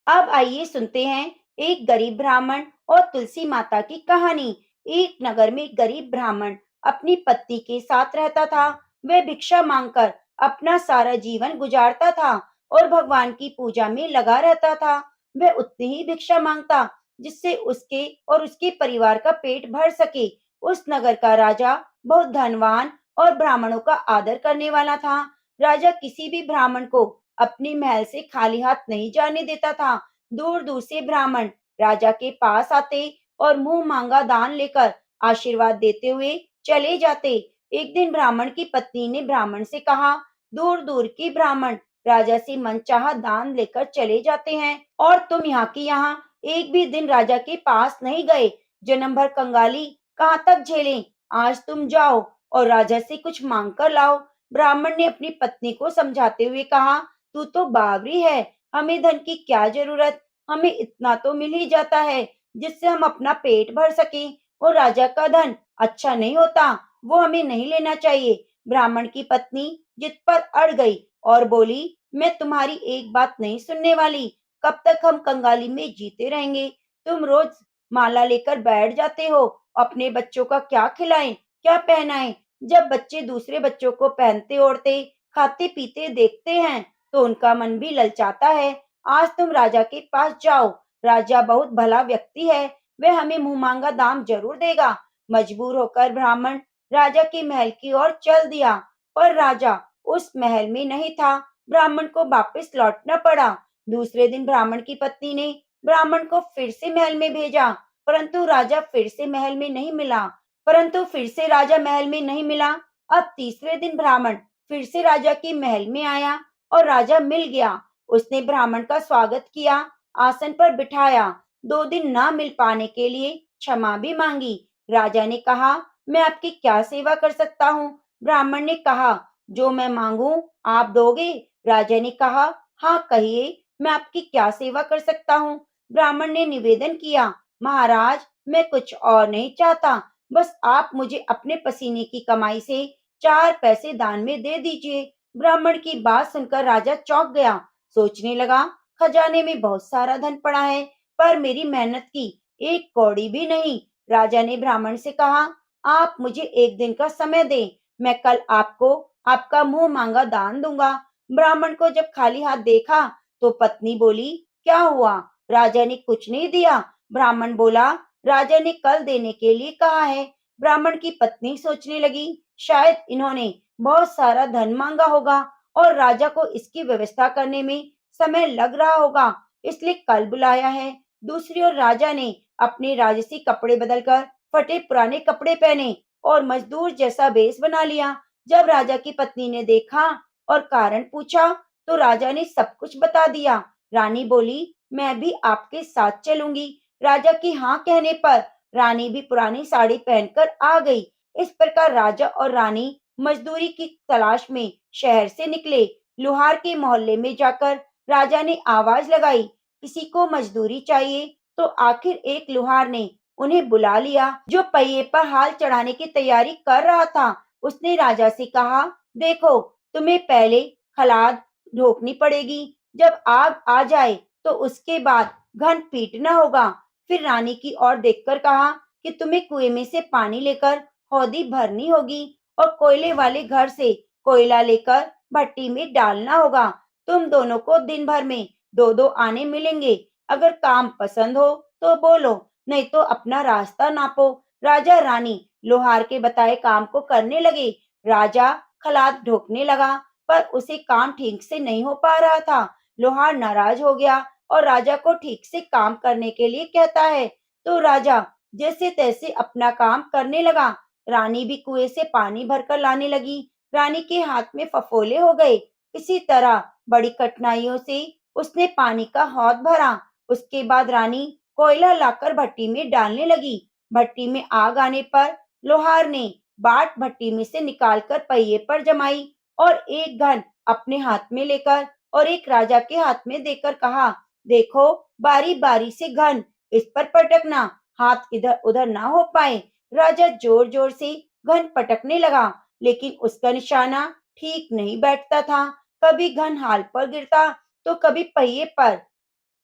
अब आइए सुनते हैं एक गरीब ब्राह्मण और तुलसी माता की कहानी। एक नगर में एक गरीब ब्राह्मण अपनी पत्नी के साथ रहता था। वह भिक्षा मांगकर अपना सारा जीवन गुजारता था और भगवान की पूजा में लगा रहता था। वह उतनी ही भिक्षा मांगता जिससे उसके और उसके परिवार का पेट भर सके। उस नगर का राजा बहुत धनवान और ब्राह्मणों का आदर करने वाला था। राजा किसी भी ब्राह्मण को अपने महल से खाली हाथ नहीं जाने देता था। दूर दूर से ब्राह्मण राजा के पास आते और मुंह मांगा दान लेकर आशीर्वाद देते हुए चले जाते। एक दिन ब्राह्मण की पत्नी ने ब्राह्मण से कहा, दूर दूर के ब्राह्मण राजा से मनचाहा दान लेकर चले जाते हैं और तुम यहाँ की यहाँ एक भी दिन राजा के पास नहीं गए। जन्म भर कंगाली कहाँ तक झेलें? आज तुम जाओ और राजा से कुछ मांग कर लाओ। ब्राह्मण ने अपनी पत्नी को समझाते हुए कहा, तू तो बावरी है, हमें धन की क्या जरूरत? हमें इतना तो मिल ही जाता है जिससे हम अपना पेट भर सकें। और राजा का धन अच्छा नहीं होता, वो हमें नहीं लेना चाहिए। ब्राह्मण की पत्नी जिद पर अड़ गई और बोली, मैं तुम्हारी एक बात नहीं सुनने वाली। कब तक हम कंगाली में जीते रहेंगे? तुम रोज माला लेकर बैठ जाते हो, अपने बच्चों का क्या खिलाएं, क्या पहनाएं? जब बच्चे दूसरे बच्चों को पहनते ओढ़ते, खाते पीते देखते हैं तो उनका मन भी ललचाता है। आज तुम राजा के पास जाओ, राजा बहुत भला व्यक्ति है, वह हमें मुंह मांगा दाम जरूर देगा। मजबूर होकर ब्राह्मण राजा के महल की ओर चल दिया, पर राजा उस महल में नहीं था। ब्राह्मण को वापस लौटना पड़ा। दूसरे दिन ब्राह्मण की पत्नी ने ब्राह्मण को फिर से महल में भेजा, परंतु राजा फिर से महल में नहीं मिला। परंतु फिर से राजा महल में नहीं मिला। अब तीसरे दिन ब्राह्मण फिर से राजा के महल में आया और राजा मिल गया। उसने ब्राह्मण का स्वागत किया, आसन पर बिठाया। 2 दिन ना मिल पाने के लिए क्षमा भी मांगी। राजा ने कहा, मैं आपकी क्या सेवा कर सकता हूँ? ब्राह्मण ने कहा, जो मैं मांगू आप दोगे? राजा ने कहा, हाँ कहिए, मैं आपकी क्या सेवा कर सकता हूँ? ब्राह्मण ने निवेदन किया, महाराज मैं कुछ और नहीं चाहता, बस आप मुझे अपने पसीने की कमाई से 4 पैसे दान में दे दीजिए। ब्राह्मण की बात सुनकर राजा चौंक गया। सोचने लगा, खजाने में बहुत सारा धन पड़ा है, पर मेरी मेहनत की एक कौड़ी भी नहीं। राजा ने ब्राह्मण से कहा, आप मुझे एक दिन का समय दें, मैं कल आपको आपका मुंह मांगा दान दूंगा। ब्राह्मण को जब खाली हाथ देखा तो पत्नी बोली, क्या हुआ? राजा ने कुछ नहीं दिया। ब्राह्मण बोला, राजा ने कल देने के लिए कहा है। ब्राह्मण की पत्नी सोचने लगी, शायद इन्होंने बहुत सारा धन मांगा होगा और राजा को इसकी व्यवस्था करने में समय लग रहा होगा, इसलिए कल बुलाया है। दूसरी ओर राजा ने अपने राजसी कपड़े बदलकर फटे पुराने कपड़े पहने और मजदूर जैसा भेष बना लिया। जब राजा की पत्नी ने देखा और कारण पूछा तो राजा ने सब कुछ बता दिया। रानी बोली, मैं भी आपके साथ चलूंगी। राजा की हाँ कहने पर रानी भी पुरानी साड़ी पहनकर आ गई। इस प्रकार राजा और रानी मजदूरी की तलाश में शहर से निकले। लोहार के मोहल्ले में जाकर राजा ने आवाज लगाई, किसी को मजदूरी चाहिए? तो आखिर एक लोहार ने उन्हें बुला लिया, जो पहिए पर हाल चढ़ाने की तैयारी कर रहा था। उसने राजा से कहा, देखो तुम्हें पहले खलाद ढोकनी पड़ेगी, जब आग आ जाए तो उसके बाद घन पीटना होगा। फिर रानी की ओर देखकर कहा कि तुम्हें कुएं में से पानी लेकर हौदी भरनी होगी और कोयले वाले घर से कोयला लेकर भट्टी में डालना होगा। तुम दोनों को दिन भर में 2-2 आने मिलेंगे। अगर काम पसंद हो तो बोलो, नहीं तो अपना रास्ता नापो। राजा रानी लोहार के बताए काम को करने लगे। राजा खलाद ढोकने लगा, पर उसे काम ठीक से नहीं हो पा रहा था। लोहार नाराज हो गया और राजा को ठीक से काम करने के लिए कहता है। तो राजा जैसे तैसे अपना काम करने लगा। रानी भी कुएं से पानी भरकर लाने लगी। रानी के हाथ में फफोले हो गए। इसी तरह बड़ी कठिनाइयों से उसने पानी का हौद भरा। उसके बाद रानी कोयला लाकर भट्टी में डालने लगी। भट्टी में आग आने पर लोहार ने बाट भट्टी में से निकालकर पहिए पर जमाई और एक घन अपने हाथ में लेकर और एक राजा के हाथ में देकर कहा, देखो, बारी बारी से घन इस पर पटकना, हाथ इधर उधर ना हो पाए। राजा जोर जोर से घन पटकने लगा, लेकिन उसका निशाना ठीक नहीं बैठता था। कभी घन हाल पर गिरता तो कभी पहिए पर।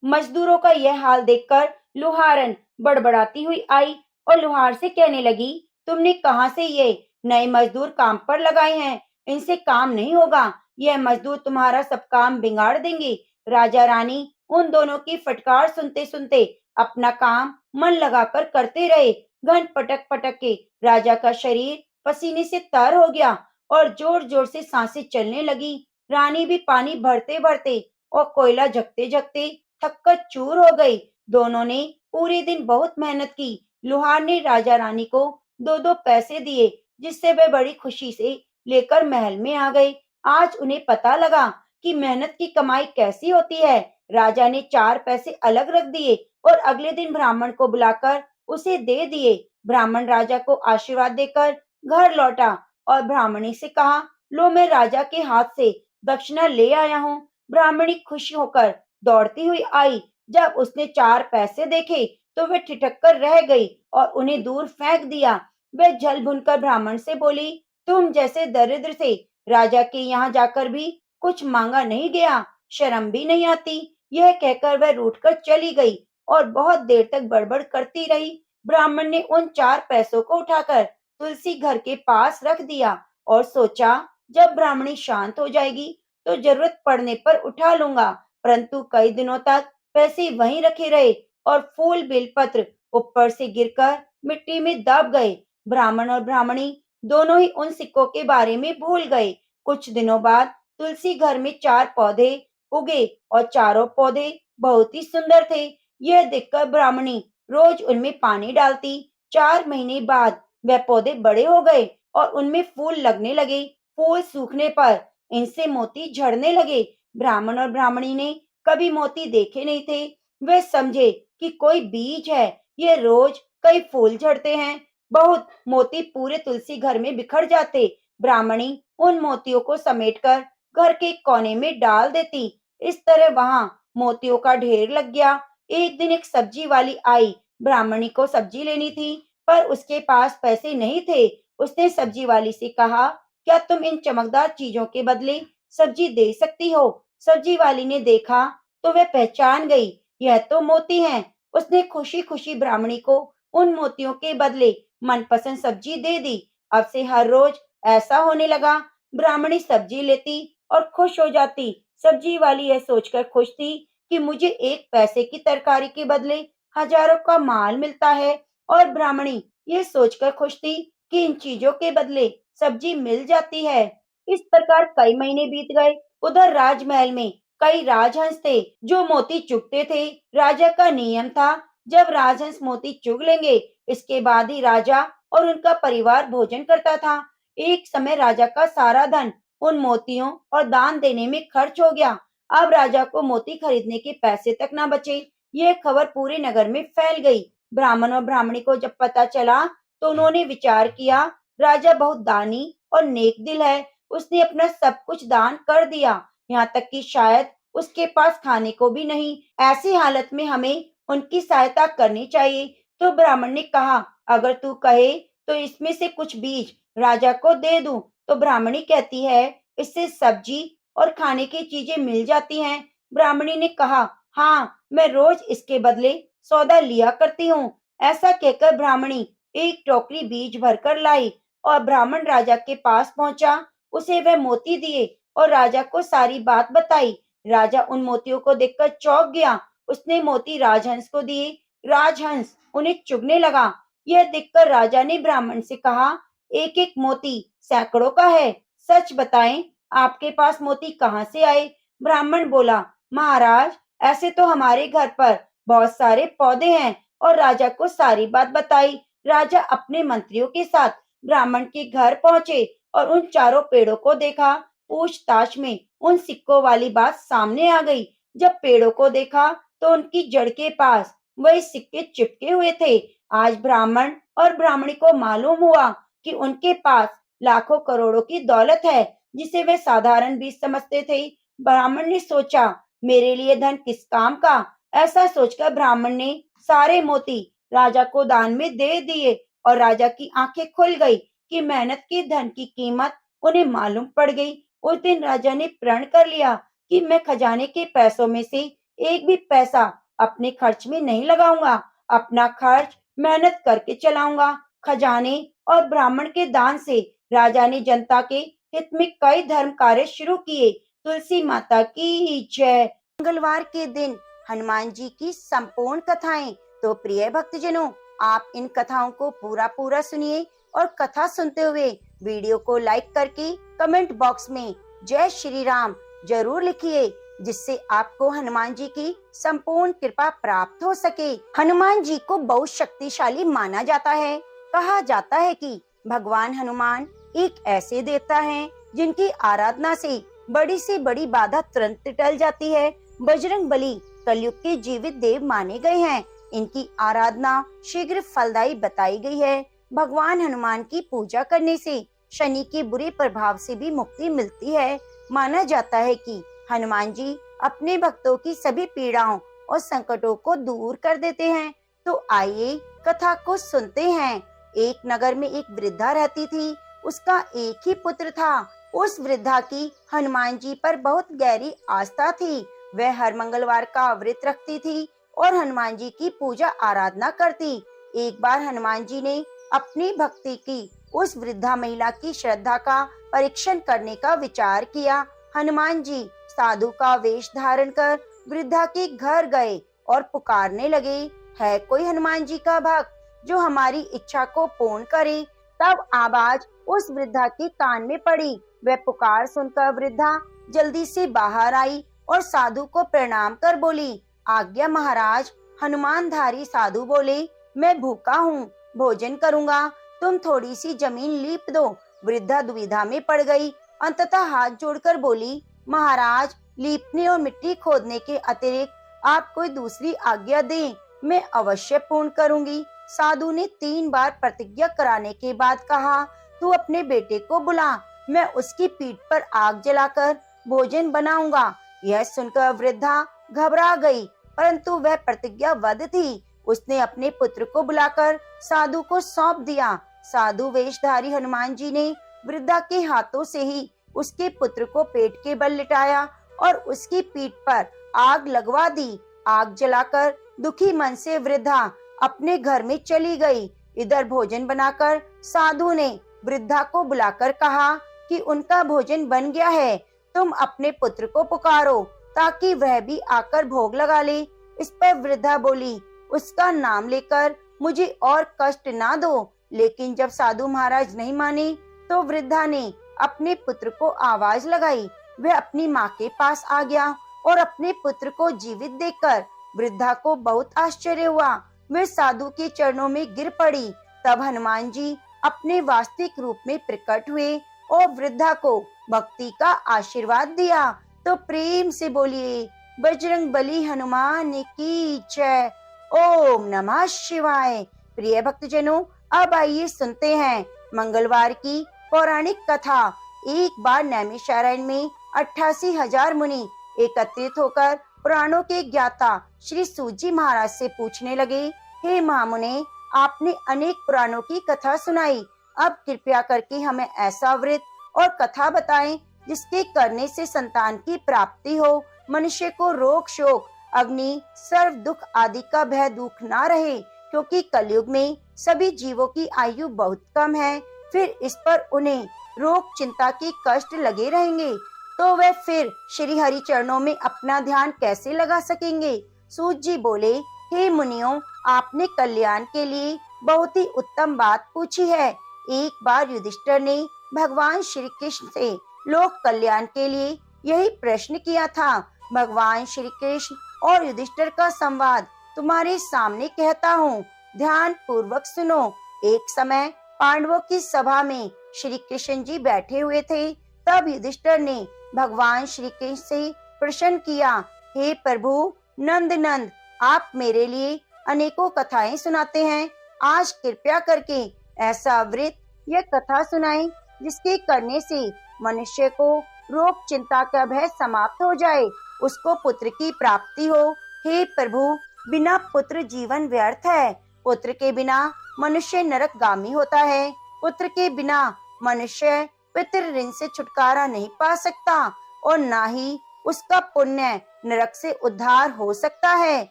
मजदूरों का यह हाल देखकर लुहारन बड़बड़ाती हुई आई और लुहार से कहने लगी, तुमने कहाँ से ये नए मजदूर काम पर लगाए हैं? इनसे काम नहीं होगा। यह मजदूर तुम्हारा सब काम बिगाड़ देंगे। राजा रानी उन दोनों की फटकार सुनते सुनते अपना काम मन लगाकर करते रहे। घन पटक पटक के राजा का शरीर पसीने से तर हो गया और जोर जोर से सांसें चलने लगी। रानी भी पानी भरते भरते और कोयला झकते झकते थककर चूर हो गई। दोनों ने पूरे दिन बहुत मेहनत की। लुहार ने राजा रानी को दो दो पैसे दिए, जिससे वे बड़ी खुशी से लेकर महल में आ गए। आज उन्हें पता लगा कि मेहनत की कमाई कैसी होती है। राजा ने चार पैसे अलग रख दिए और अगले दिन ब्राह्मण को बुलाकर उसे दे दिए। ब्राह्मण राजा को आशीर्वाद देकर घर लौटा और ब्राह्मणी से कहा, लो, मैं राजा के हाथ से दक्षिणा ले आया हूँ। ब्राह्मणी खुश होकर दौड़ती हुई आई। जब उसने चार पैसे देखे तो वे ठिठक कर रह गई और उन्हें दूर फेंक दिया। वह जल भुनकर ब्राह्मण से बोली, तुम जैसे दरिद्र से राजा के यहाँ जाकर भी कुछ मांगा नहीं गया, शर्म भी नहीं आती। यह कहकर वह रूठकर चली गई और बहुत देर तक बड़बड़ करती रही। ब्राह्मण ने उन चार पैसों को उठाकर तुलसी घर के पास रख दिया और सोचा, जब ब्राह्मणी शांत हो जाएगी तो जरूरत पड़ने पर उठा लूंगा। परंतु कई दिनों तक पैसे वहीं रखे रहे और फूल बेलपत्र ऊपर से गिरकर मिट्टी में दब गए। ब्राह्मण और ब्राह्मणी दोनों ही उन सिक्कों के बारे में भूल गए। कुछ दिनों बाद तुलसी घर में चार पौधे उगे और चारों पौधे बहुत ही सुंदर थे। यह देखकर ब्राह्मणी रोज उनमें पानी डालती। 4 महीने बाद वह पौधे बड़े हो गए और उनमें फूल लगने लगे। फूल सूखने पर इनसे मोती झड़ने लगे। ब्राह्मण और ब्राह्मणी ने कभी मोती देखे नहीं थे। वे समझे कि कोई बीज है। ये रोज कई फूल झड़ते हैं। बहुत मोती पूरे तुलसी घर में बिखर जाते। ब्राह्मणी उन मोतियों को समेटकर घर के कोने में डाल देती। इस तरह वहां मोतियों का ढेर लग गया। एक दिन एक सब्जी वाली आई। ब्राह्मणी को सब्जी लेनी थी, पर उसके पास पैसे नहीं थे। उसने सब्जी वाली से कहा, क्या तुम इन चमकदार चीजों के बदले सब्जी दे सकती हो? सब्जी वाली ने देखा तो वह पहचान गई, यह तो मोती हैं। उसने खुशी खुशी ब्राह्मणी को उन मोतियों के बदले मनपसंद सब्जी दे दी। अब से हर रोज ऐसा होने लगा। ब्राह्मणी सब्जी लेती और खुश हो जाती। सब्जी वाली यह सोचकर खुश थी कि मुझे एक पैसे की तरकारी के बदले हजारों का माल मिलता है, और ब्राह्मणी ये सोचकर खुश थी कि इन चीजों के बदले सब्जी मिल जाती है। इस प्रकार कई महीने बीत गए। उधर राजमहल में कई राजहंस थे जो मोती चुगते थे। राजा का नियम था, जब राजहंस मोती चुग लेंगे, इसके बाद ही राजा और उनका परिवार भोजन करता था। एक समय राजा का सारा धन उन मोतियों और दान देने में खर्च हो गया। अब राजा को मोती खरीदने के पैसे तक न बचे। यह खबर पूरे नगर में फैल गई। ब्राह्मण और ब्राह्मणी को जब पता चला तो उन्होंने विचार किया, राजा बहुत दानी और नेक दिल है। उसने अपना सब कुछ दान कर दिया, यहाँ तक कि शायद उसके पास खाने को भी नहीं। ऐसी हालत में हमें उनकी सहायता करनी चाहिए। तो ब्राह्मण ने कहा, अगर तू कहे तो इसमें से कुछ बीज राजा को दे दूं। तो ब्राह्मणी कहती है, इससे सब्जी और खाने की चीजें मिल जाती हैं। ब्राह्मणी ने कहा, हाँ, मैं रोज इसके बदले सौदा लिया करती हूँ। ऐसा कहकर ब्राह्मणी एक टोकरी बीज भरकर लाई और ब्राह्मण राजा के पास पहुंचा। उसे वह मोती दिए और राजा को सारी बात बताई। राजा उन मोतियों को देखकर चौंक गया। उसने मोती राजहंस को दिए। राजहंस उन्हें चुगने लगा। यह देखकर राजा ने ब्राह्मण से कहा, एक एक मोती सैकड़ों का है। सच बताएं, आपके पास मोती कहाँ से आए? ब्राह्मण बोला, महाराज, ऐसे तो हमारे घर पर बहुत सारे पौधे हैं। और राजा को सारी बात बताई। राजा अपने मंत्रियों के साथ ब्राह्मण के घर पहुंचे और उन चारों पेड़ों को देखा। पूछताछ में उन सिक्कों वाली बात सामने आ गई। जब पेड़ों को देखा तो उनकी जड़ के पास वही सिक्के चिपके हुए थे। आज ब्राह्मण और ब्राह्मणी को मालूम हुआ कि उनके पास लाखों करोड़ों की दौलत है, जिसे वे साधारण बीज समझते थे। ब्राह्मण ने सोचा, मेरे लिए धन किस काम का। ऐसा सोचकर ब्राह्मण ने सारे मोती राजा को दान में दे दिए और राजा की आंखें खुल गई कि मेहनत की धन की कीमत उन्हें मालूम पड़ गई। उस दिन राजा ने प्रण कर लिया कि मैं खजाने के पैसों में से एक भी पैसा अपने खर्च में नहीं लगाऊंगा। अपना खर्च मेहनत करके चलाऊंगा। खजाने और ब्राह्मण के दान से राजा ने जनता के हित में कई धर्म कार्य शुरू किए। तुलसी माता की जय। मंगलवार के दिन हनुमान जी की संपूर्ण कथाएं। तो प्रिय भक्तजनों, आप इन कथाओं को पूरा सुनिए और कथा सुनते हुए वीडियो को लाइक करके कमेंट बॉक्स में जय श्री राम जरूर लिखिए, जिससे आपको हनुमान जी की संपूर्ण कृपा प्राप्त हो सके। हनुमान जी को बहुत शक्तिशाली माना जाता है। कहा जाता है कि भगवान हनुमान एक ऐसे देवता हैं जिनकी आराधना से बड़ी बाधा तुरंत टल जाती है। बजरंगबली कलयुग के जीवित देव माने गए हैं। इनकी आराधना शीघ्र फलदायी बताई गई है। भगवान हनुमान की पूजा करने से शनि के बुरे प्रभाव से भी मुक्ति मिलती है। माना जाता है कि हनुमान जी अपने भक्तों की सभी पीड़ाओं और संकटों को दूर कर देते हैं। तो आइए कथा को सुनते हैं। एक नगर में एक वृद्धा रहती थी। उसका एक ही पुत्र था। उस वृद्धा की हनुमान जी पर बहुत गहरी आस्था थी। वह हर मंगलवार का व्रत रखती थी और हनुमान जी की पूजा आराधना करती। एक बार हनुमान जी ने अपनी भक्ति की उस वृद्धा महिला की श्रद्धा का परीक्षण करने का विचार किया। हनुमान जी साधु का वेश धारण कर वृद्धा के घर गए और पुकारने लगे, है कोई हनुमान जी का भक्त जो हमारी इच्छा को पूर्ण करे। तब आवाज उस वृद्धा के कान में पड़ी। वह पुकार सुनकर वृद्धा जल्दी से बाहर आई और साधु को प्रणाम कर बोली, आज्ञा महाराज। हनुमानधारी साधु बोले, मैं भूखा हूँ, भोजन करूँगा, तुम थोड़ी सी जमीन लीप दो। वृद्धा दुविधा में पड़ गई। अंततः हाथ जोड़कर बोली, महाराज, लीपने और मिट्टी खोदने के अतिरिक्त आप कोई दूसरी आज्ञा दें, मैं अवश्य पूर्ण करूंगी। साधु ने 3 बार प्रतिज्ञा कराने के बाद कहा, तू अपने बेटे को बुला, मैं उसकी पीठ पर आग जलाकर भोजन बनाऊंगा। यह सुनकर वृद्धा घबरा गई, परंतु वह प्रतिज्ञाबद्ध थी। उसने अपने पुत्र को बुलाकर साधु को सौंप दिया। साधु वेशधारी हनुमान जी ने वृद्धा के हाथों से ही उसके पुत्र को पेट के बल लिटाया और उसकी पीठ पर आग लगवा दी। आग जलाकर दुखी मन से वृद्धा अपने घर में चली गई। इधर भोजन बनाकर साधु ने वृद्धा को बुलाकर कहा कि उनका भोजन बन गया है, तुम अपने पुत्र को पुकारो ताकि वह भी आकर भोग लगा ले। इस पर वृद्धा बोली, उसका नाम लेकर मुझे और कष्ट ना दो। लेकिन जब साधु महाराज नहीं माने तो वृद्धा ने अपने पुत्र को आवाज लगाई। वह अपनी माँ के पास आ गया और अपने पुत्र को जीवित देखकर वृद्धा को बहुत आश्चर्य हुआ। वह साधु के चरणों में गिर पड़ी। तब हनुमान जी अपने वास्तविक रूप में प्रकट हुए और वृद्धा को भक्ति का आशीर्वाद दिया। तो प्रेम से बोलिए, बजरंगबली हनुमान की जय। ओम नमः शिवाय। प्रिय भक्तजनों, अब आइए सुनते हैं मंगलवार की पौराणिक कथा। एक बार नैमिषारण्य में 88,000 मुनि एकत्रित होकर पुराणों के ज्ञाता श्री सूत महाराज से पूछने लगे, हे महामुने, आपने अनेक पुराणों की कथा सुनाई, अब कृपया करके हमें ऐसा व्रत और कथा बताएं जिसके करने से संतान की प्राप्ति हो, मनुष्य को रोग शोक अग्नि सर्व दुख आदि का भय दुख ना रहे, क्योंकि कलयुग में सभी जीवों की आयु बहुत कम है। फिर इस पर उन्हें रोग चिंता के कष्ट लगे रहेंगे, तो वे फिर श्री हरि चरणों में अपना ध्यान कैसे लगा सकेंगे। सूत जी बोले, हे मुनियों, आपने कल्याण के लिए बहुत ही उत्तम बात पूछी है। एक बार युधिष्ठिर ने भगवान श्री कृष्ण से लोक कल्याण के लिए यही प्रश्न किया था। भगवान श्री कृष्ण और युधिष्ठिर का संवाद तुम्हारे सामने कहता हूँ, ध्यान पूर्वक सुनो। एक समय पांडवों की सभा में श्री कृष्ण जी बैठे हुए थे। तब युधिष्ठिर ने भगवान श्री कृष्ण से प्रश्न किया, हे प्रभु, नंद नंद, आप मेरे लिए अनेकों कथाएं सुनाते हैं। आज कृपया करके ऐसा व्रत या कथा सुनाएं जिसके करने से मनुष्य को रोग चिंता का भय समाप्त हो जाए, उसको पुत्र की प्राप्ति हो। हे प्रभु, बिना पुत्र जीवन व्यर्थ है। पुत्र के बिना मनुष्य नरकगामी होता है। पुत्र के बिना मनुष्य पितृ ऋण से छुटकारा नहीं पा सकता और ना ही उसका पुण्य नरक से उद्धार हो सकता है।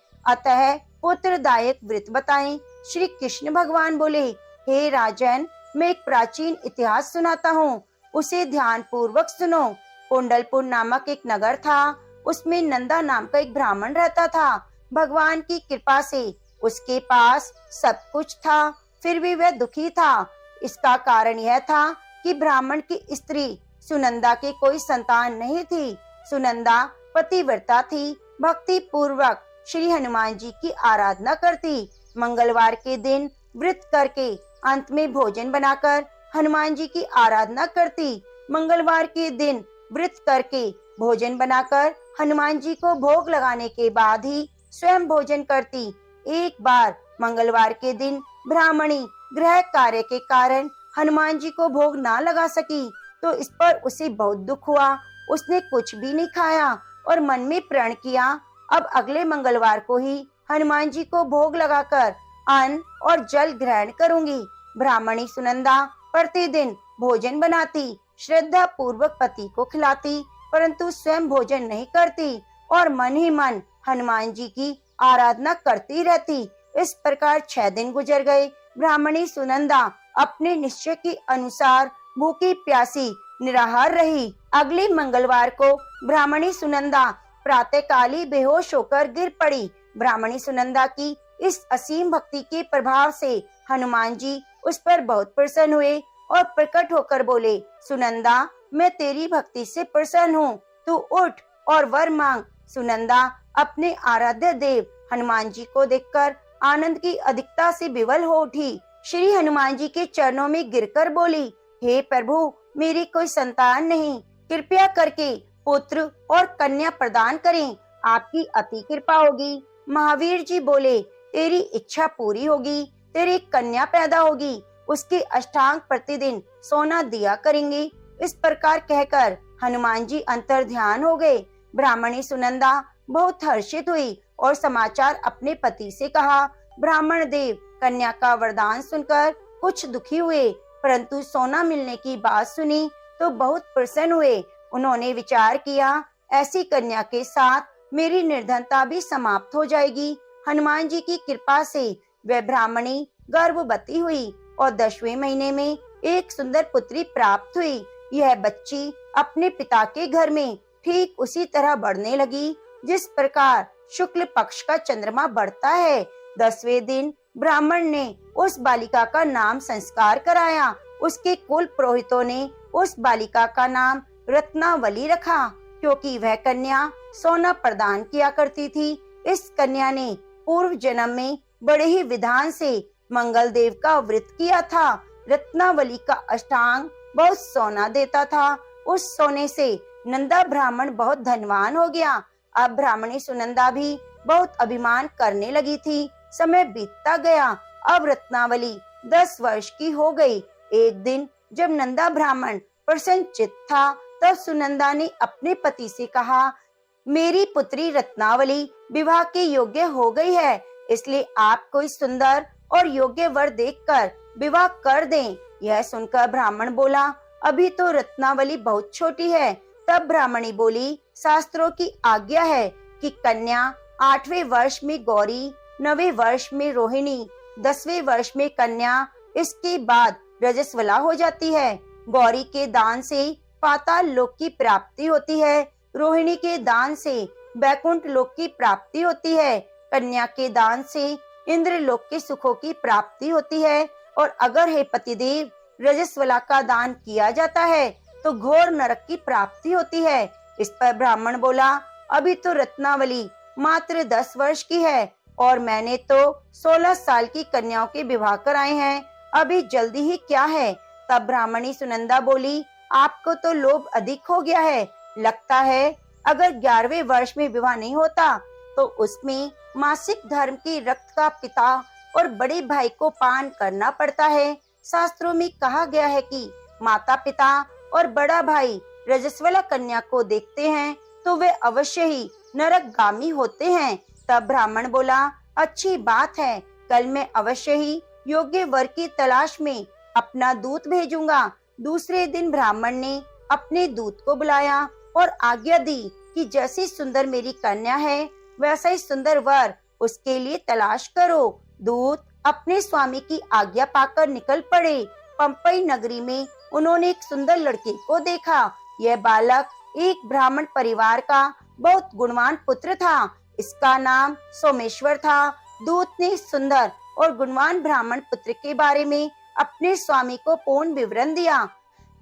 अतः पुत्रदायक व्रत बताएं। श्री कृष्ण भगवान बोले, हे राजन, मैं एक प्राचीन इतिहास सुनाता हूँ, उसे ध्यान पूर्वक सुनो। कुंडलपुर नामक एक नगर था। उसमें नंदा नाम का एक ब्राह्मण रहता था। भगवान की कृपा से उसके पास सब कुछ था, फिर भी वह दुखी था। इसका कारण यह था कि ब्राह्मण की स्त्री सुनंदा के कोई संतान नहीं थी। सुनंदा पतिव्रता थी, भक्ति पूर्वक श्री हनुमान जी की आराधना करती। मंगलवार के दिन व्रत करके अंत में भोजन बनाकर हनुमान जी की आराधना करती। मंगलवार के दिन व्रत करके भोजन बनाकर हनुमान जी को भोग लगाने के बाद ही स्वयं भोजन करती। एक बार मंगलवार के दिन ब्राह्मणी गृह कार्य के कारण हनुमान जी को भोग ना लगा सकी, तो इस पर उसे बहुत दुख हुआ। उसने कुछ भी नहीं खाया और मन में प्रण किया, अब अगले मंगलवार को ही हनुमान जी को भोग लगाकर अन्न और जल ग्रहण करूंगी। ब्राह्मणी सुनंदा प्रतिदिन भोजन बनाती, श्रद्धा पूर्वक पति को खिलाती, परंतु स्वयं भोजन नहीं करती और मन ही मन हनुमान जी की आराधना करती रहती। इस प्रकार 6 दिन गुजर गए। ब्राह्मणी सुनंदा अपने निश्चय के अनुसार भूखी प्यासी निराहार रही। अगले मंगलवार को ब्राह्मणी सुनंदा प्रातःकाली बेहोश होकर गिर पड़ी। ब्राह्मणी सुनंदा की इस असीम भक्ति के प्रभाव से हनुमान जी उस पर बहुत प्रसन्न हुए और प्रकट होकर बोले, सुनंदा, मैं तेरी भक्ति से प्रसन्न हूँ, तू उठ और वर मांग। सुनंदा अपने आराध्य देव हनुमान जी को देखकर आनंद की अधिकता से विवल हो उठी। श्री हनुमान जी के चरणों में गिरकर बोली, हे प्रभु, मेरी कोई संतान नहीं, कृपया करके पुत्र और कन्या प्रदान करें, आपकी अति कृपा होगी। महावीर जी बोले, तेरी इच्छा पूरी होगी, तेरी कन्या पैदा होगी, उसके अष्टांग प्रतिदिन सोना दिया करेंगे। इस प्रकार कहकर हनुमान जी अंतर ध्यान हो गए। ब्राह्मणी सुनंदा बहुत हर्षित हुई और समाचार अपने पति से कहा। ब्राह्मण देव कन्या का वरदान सुनकर कुछ दुखी हुए, परंतु सोना मिलने की बात सुनी तो बहुत प्रसन्न हुए। उन्होंने विचार किया, ऐसी कन्या के साथ मेरी निर्धनता भी समाप्त हो जाएगी। हनुमान जी की कृपा से वह ब्राह्मणी गर्भवती हुई और 10वें महीने में एक सुंदर पुत्री प्राप्त हुई। यह बच्ची अपने पिता के घर में ठीक उसी तरह बढ़ने लगी जिस प्रकार शुक्ल पक्ष का चंद्रमा बढ़ता है। 10वें दिन ब्राह्मण ने उस बालिका का नाम संस्कार कराया। उसके कुल पुरोहितों ने उस बालिका का नाम रत्नावली रखा, क्योंकि वह कन्या सोना प्रदान किया करती थी। इस कन्या ने पूर्व जन्म में बड़े ही विधान से मंगल देव का व्रत किया था। रत्नावली का अष्टांग बहुत सोना देता था। उस सोने से नंदा ब्राह्मण बहुत धनवान हो गया। अब ब्राह्मणी सुनंदा भी बहुत अभिमान करने लगी थी। समय बीतता गया। अब रत्नावली 10 वर्ष की हो गई। एक दिन जब नंदा ब्राह्मण प्रसन्न चित्त था, तब सुनंदा ने अपने पति से कहा, मेरी पुत्री रत्नावली विवाह के योग्य हो गई है, इसलिए आप कोई सुंदर और योग्य वर देखकर विवाह कर दें। यह सुनकर ब्राह्मण बोला, अभी तो रत्नावली बहुत छोटी है। तब ब्राह्मणी बोली, शास्त्रों की आज्ञा है कि कन्या 8वें वर्ष में गौरी, 9वें वर्ष में रोहिणी, 10वें वर्ष में कन्या, इसके बाद रजस्वला हो जाती है। गौरी के दान से पाताल लोक की प्राप्ति होती है, रोहिणी के दान से बैकुंठ लोक की प्राप्ति होती है, कन्या के दान से इंद्र लोक के सुखों की प्राप्ति होती है, और अगर हे पतिदेव रजस्वला का दान किया जाता है तो घोर नरक की प्राप्ति होती है। इस पर ब्राह्मण बोला, अभी तो रत्नावली मात्र 10 वर्ष की है और मैंने तो 16 साल की कन्याओं के विवाह कराए हैं, अभी जल्दी ही क्या है। तब ब्राह्मणी सुनंदा बोली, आपको तो लोभ अधिक हो गया है, लगता है अगर 11वें वर्ष में विवाह नहीं होता तो उसमें मासिक धर्म के रक्त का पिता और बड़े भाई को पान करना पड़ता है। शास्त्रों में कहा गया है कि माता पिता और बड़ा भाई रजस्वला कन्या को देखते हैं तो वे अवश्य ही नरकगामी होते हैं। तब ब्राह्मण बोला, अच्छी बात है, कल मैं अवश्य ही योग्य वर की तलाश में अपना दूत भेजूंगा। दूसरे दिन ब्राह्मण ने अपने दूत को बुलाया और आज्ञा दी कि जैसी सुंदर मेरी कन्या है वैसा ही सुंदर वर उसके लिए तलाश करो। दूत अपने स्वामी की आज्ञा पाकर निकल पड़े। पंपई नगरी में उन्होंने एक सुंदर लड़के को देखा। यह बालक एक ब्राह्मण परिवार का बहुत गुणवान पुत्र था। इसका नाम सोमेश्वर था। दूत ने सुंदर और गुणवान ब्राह्मण पुत्र के बारे में अपने स्वामी को पूर्ण विवरण दिया।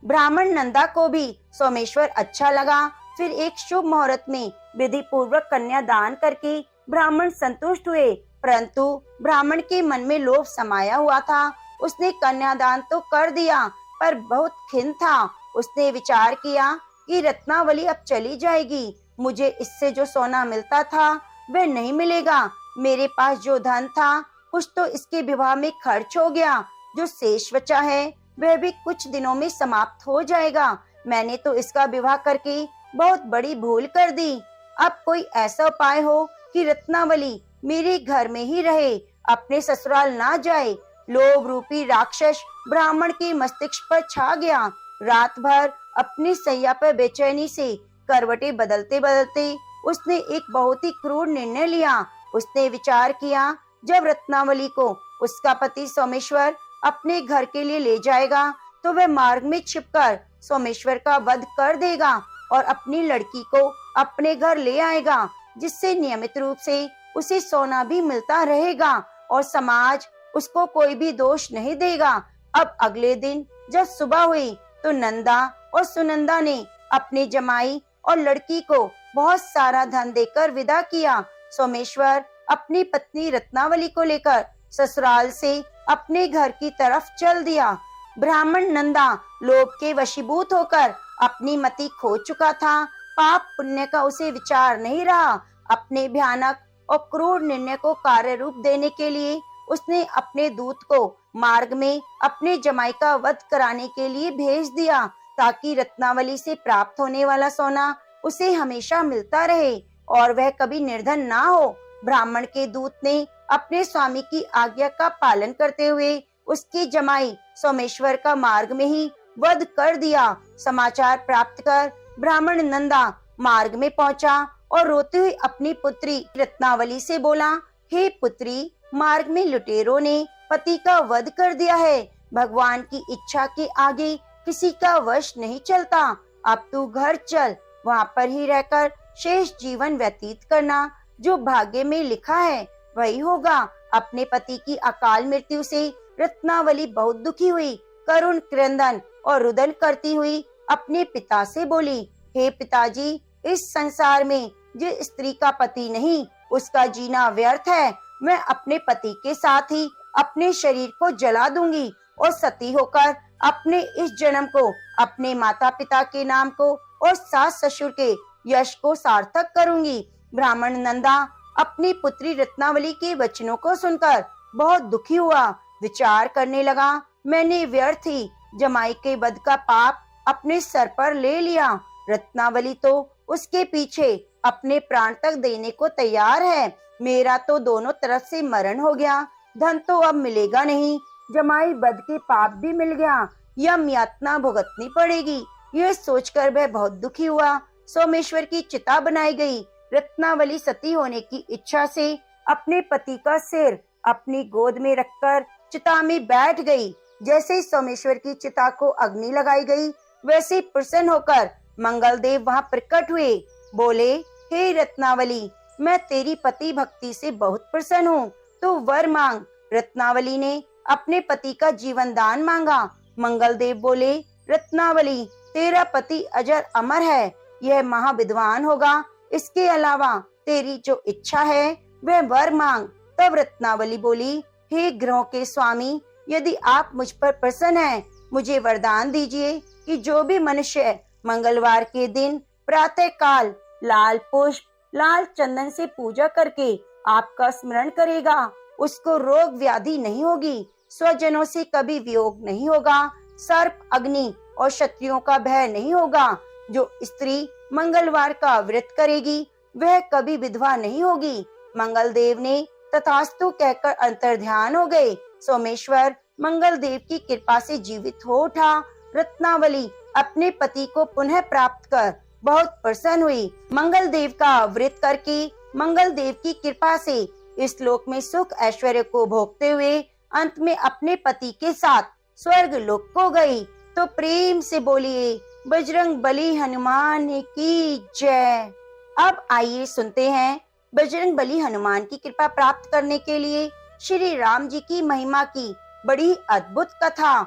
ब्राह्मण नंदा को भी सोमेश्वर अच्छा लगा। फिर एक शुभ मुहूर्त में विधि पूर्वक कन्या दान करके ब्राह्मण संतुष्ट हुए, परंतु ब्राह्मण के मन में लोभ समाया हुआ था। उसने कन्यादान तो कर दिया पर बहुत खिन्न था। उसने विचार किया कि रत्नावली अब चली जाएगी, मुझे इससे जो सोना मिलता था वह नहीं मिलेगा। मेरे पास जो धन था कुछ तो इसके विवाह में खर्च हो गया, जो शेष बचा है वह भी कुछ दिनों में समाप्त हो जाएगा। मैंने तो इसका विवाह करके बहुत बड़ी भूल कर दी। अब कोई ऐसा उपाय हो कि रत्नावली मेरे घर में ही रहे, अपने ससुराल ना जाए। लोभ रूपी राक्षस ब्राह्मण के मस्तिष्क पर छा गया। रात भर अपनी सैया पर बेचैनी से करवटें बदलते बदलते उसने एक बहुत ही क्रूर निर्णय लिया। उसने विचार किया, जब रत्नावली को उसका पति सोमेश्वर अपने घर के लिए ले जाएगा तो वह मार्ग में छिपकर सोमेश्वर का वध कर देगा और अपनी लड़की को अपने घर ले आएगा, जिससे नियमित रूप से उसे सोना भी मिलता रहेगा और समाज उसको कोई भी दोष नहीं देगा। अब अगले दिन जब सुबह हुई तो नंदा और सुनंदा ने अपने जमाई और लड़की को बहुत सारा धन देकर विदा किया। सोमेश्वर अपनी पत्नी रत्नावली को लेकर ससुराल से अपने घर की तरफ चल दिया। ब्राह्मण नंदा लोभ के वशीभूत होकर अपनी मति खो चुका था। पाप पुण्य का उसे विचार नहीं रहा। अपने भयानक और क्रूर निर्णय को कार्य रूप देने के लिए उसने अपने दूत को मार्ग में अपने जमाई का वध कराने के लिए भेज दिया, ताकि रत्नावली से प्राप्त होने वाला सोना उसे हमेशा मिलता रहे और वह कभी निर्धन ना हो। ब्राह्मण के दूत ने अपने स्वामी की आज्ञा का पालन करते हुए उसके जमाई सोमेश्वर का मार्ग में ही वध कर दिया। समाचार प्राप्त कर ब्राह्मण नंदा मार्ग में पहुंचा और रोते हुए अपनी पुत्री रत्नावली से बोला, हे पुत्री, मार्ग में लुटेरों ने पति का वध कर दिया है। भगवान की इच्छा के आगे किसी का वश नहीं चलता। अब तू घर चल, वहाँ पर ही रहकर शेष जीवन व्यतीत करना। जो भाग्य में लिखा है वही होगा। अपने पति की अकाल मृत्यु से रत्नावली बहुत दुखी हुई। करुण क्रंदन और रुदन करती हुई अपने पिता से बोली, हे पिताजी, इस संसार में जिस स्त्री का पति नहीं उसका जीना व्यर्थ है। मैं अपने पति के साथ ही अपने शरीर को जला दूंगी और सती होकर अपने इस जन्म को, अपने माता पिता के नाम को और सास ससुर के यश को सार्थक करूंगी। ब्राह्मण नंदा अपनी पुत्री रत्नावली के वचनों को सुनकर बहुत दुखी हुआ। विचार करने लगा, मैंने व्यर्थ ही जमाई के वध का पाप अपने सर पर ले लिया। रत्नावली तो उसके पीछे अपने प्राण तक देने को तैयार है। मेरा तो दोनों तरफ से मरण हो गया। धन तो अब मिलेगा नहीं, जमाई वध के पाप भी मिल गया, यम यातना भुगतनी पड़ेगी। यह सोचकर वह बहुत दुखी हुआ। सोमेश्वर की चिता बनाई गई। रत्नावली सती होने की इच्छा से अपने पति का सिर अपनी गोद में रखकर चिता में बैठ गई। जैसे ही सोमेश्वर की चिता को अग्नि लगाई गई, वैसे प्रसन्न होकर मंगलदेव वहां प्रकट हुए। बोले, हे रत्नावली, मैं तेरी पति भक्ति से बहुत प्रसन्न हूँ, तू वर मांग। रत्नावली ने अपने पति का जीवन दान मांगा। मंगलदेव बोले, रत्नावली, तेरा पति अजर अमर है, यह महाविद्वान होगा। इसके अलावा तेरी जो इच्छा है वह वर मांग। तब रत्नावली बोली, हे ग्रहों के स्वामी, यदि आप मुझ पर प्रसन्न हैं, मुझे वरदान दीजिए कि जो भी मनुष्य मंगलवार के दिन प्रातः काल लाल पुष्प लाल चंदन से पूजा करके आपका स्मरण करेगा, उसको रोग व्याधि नहीं होगी, स्वजनों से कभी वियोग नहीं होगा, सर्प अग्नि और शत्रुओं का भय नहीं होगा। जो स्त्री मंगलवार का व्रत करेगी वह कभी विधवा नहीं होगी। मंगल देव ने तथास्तु कहकर अंतर्ध्यान हो गए। सोमेश्वर मंगल देव की कृपा से जीवित हो उठा। रत्नावली अपने पति को पुनः प्राप्त कर बहुत प्रसन्न हुई। मंगल देव का व्रत करके मंगल देव की कृपा से इस लोक में सुख ऐश्वर्य को भोगते हुए अंत में अपने पति के साथ स्वर्ग लोक को गई। तो प्रेम से बोलिए बजरंग बली हनुमान की जय। अब आइए सुनते हैं बजरंग बली हनुमान की कृपा प्राप्त करने के लिए श्री राम जी की महिमा की बड़ी अद्भुत कथा।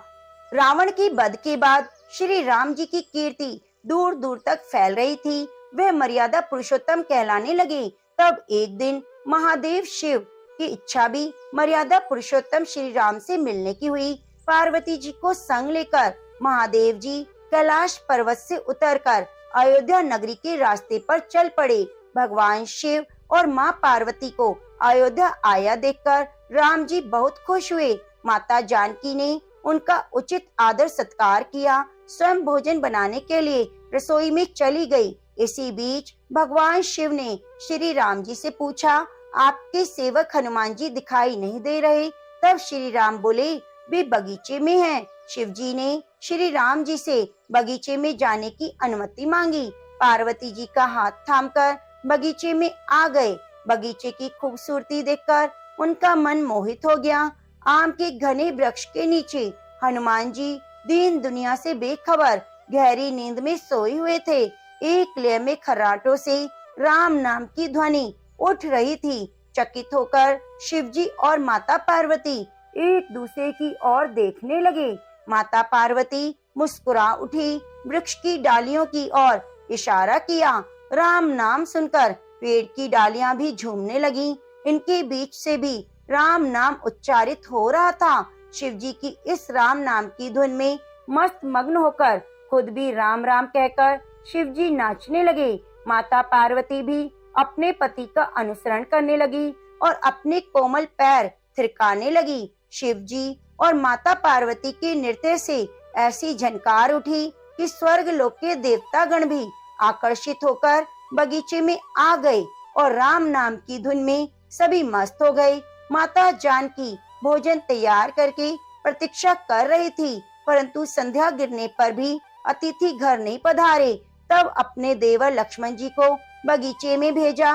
रावण की वध के बाद श्री राम जी की कीर्ति दूर दूर तक फैल रही थी। वह मर्यादा पुरुषोत्तम कहलाने लगे। तब एक दिन महादेव शिव की इच्छा भी मर्यादा पुरुषोत्तम श्री राम से मिलने की हुई। पार्वती जी को संग लेकर महादेव जी कैलाश पर्वत से उतरकर अयोध्या नगरी के रास्ते पर चल पड़े। भगवान शिव और माँ पार्वती को अयोध्या आया देखकर राम जी बहुत खुश हुए। माता जानकी ने उनका उचित आदर सत्कार किया। स्वयं भोजन बनाने के लिए रसोई में चली गई। इसी बीच भगवान शिव ने श्री राम जी से पूछा, आपके सेवक हनुमान जी दिखाई नहीं दे रहे। तब श्री राम बोले, वे बगीचे में हैं। शिव जी ने श्री राम जी से बगीचे में जाने की अनुमति मांगी। पार्वती जी का हाथ थामकर बगीचे में आ गए। बगीचे की खूबसूरती देखकर उनका मन मोहित हो गया। आम के घने वृक्ष के नीचे हनुमान जी दीन दुनिया से बेखबर गहरी नींद में सोए हुए थे। एक लय में खर्राटों से राम नाम की ध्वनि उठ रही थी। चकित होकर शिवजी और माता पार्वती एक दूसरे की ओर देखने लगे। माता पार्वती मुस्कुरा उठी, वृक्ष की डालियों की ओर इशारा किया। राम नाम सुनकर पेड़ की डालियां भी झूमने लगी। इनके बीच से भी राम नाम उच्चारित हो रहा था। शिवजी की इस राम नाम की धुन में मस्त मग्न होकर खुद भी राम राम कहकर शिवजी नाचने लगे। माता पार्वती भी अपने पति का अनुसरण करने लगी और अपने कोमल पैर थिरकाने लगी। शिवजी और माता पार्वती के नृत्य से ऐसी झनकार उठी कि स्वर्ग लोक के देवता गण भी आकर्षित होकर बगीचे में आ गए और राम नाम की धुन में सभी मस्त हो गए। माता जानकी भोजन तैयार करके प्रतीक्षा कर रही थी, परंतु संध्या गिरने पर भी अतिथि घर नहीं पधारे। तब अपने देवर लक्ष्मण जी को बगीचे में भेजा।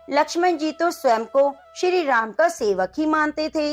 लक्ष्मण जी तो स्वयं को श्री राम का सेवक ही मानते थे,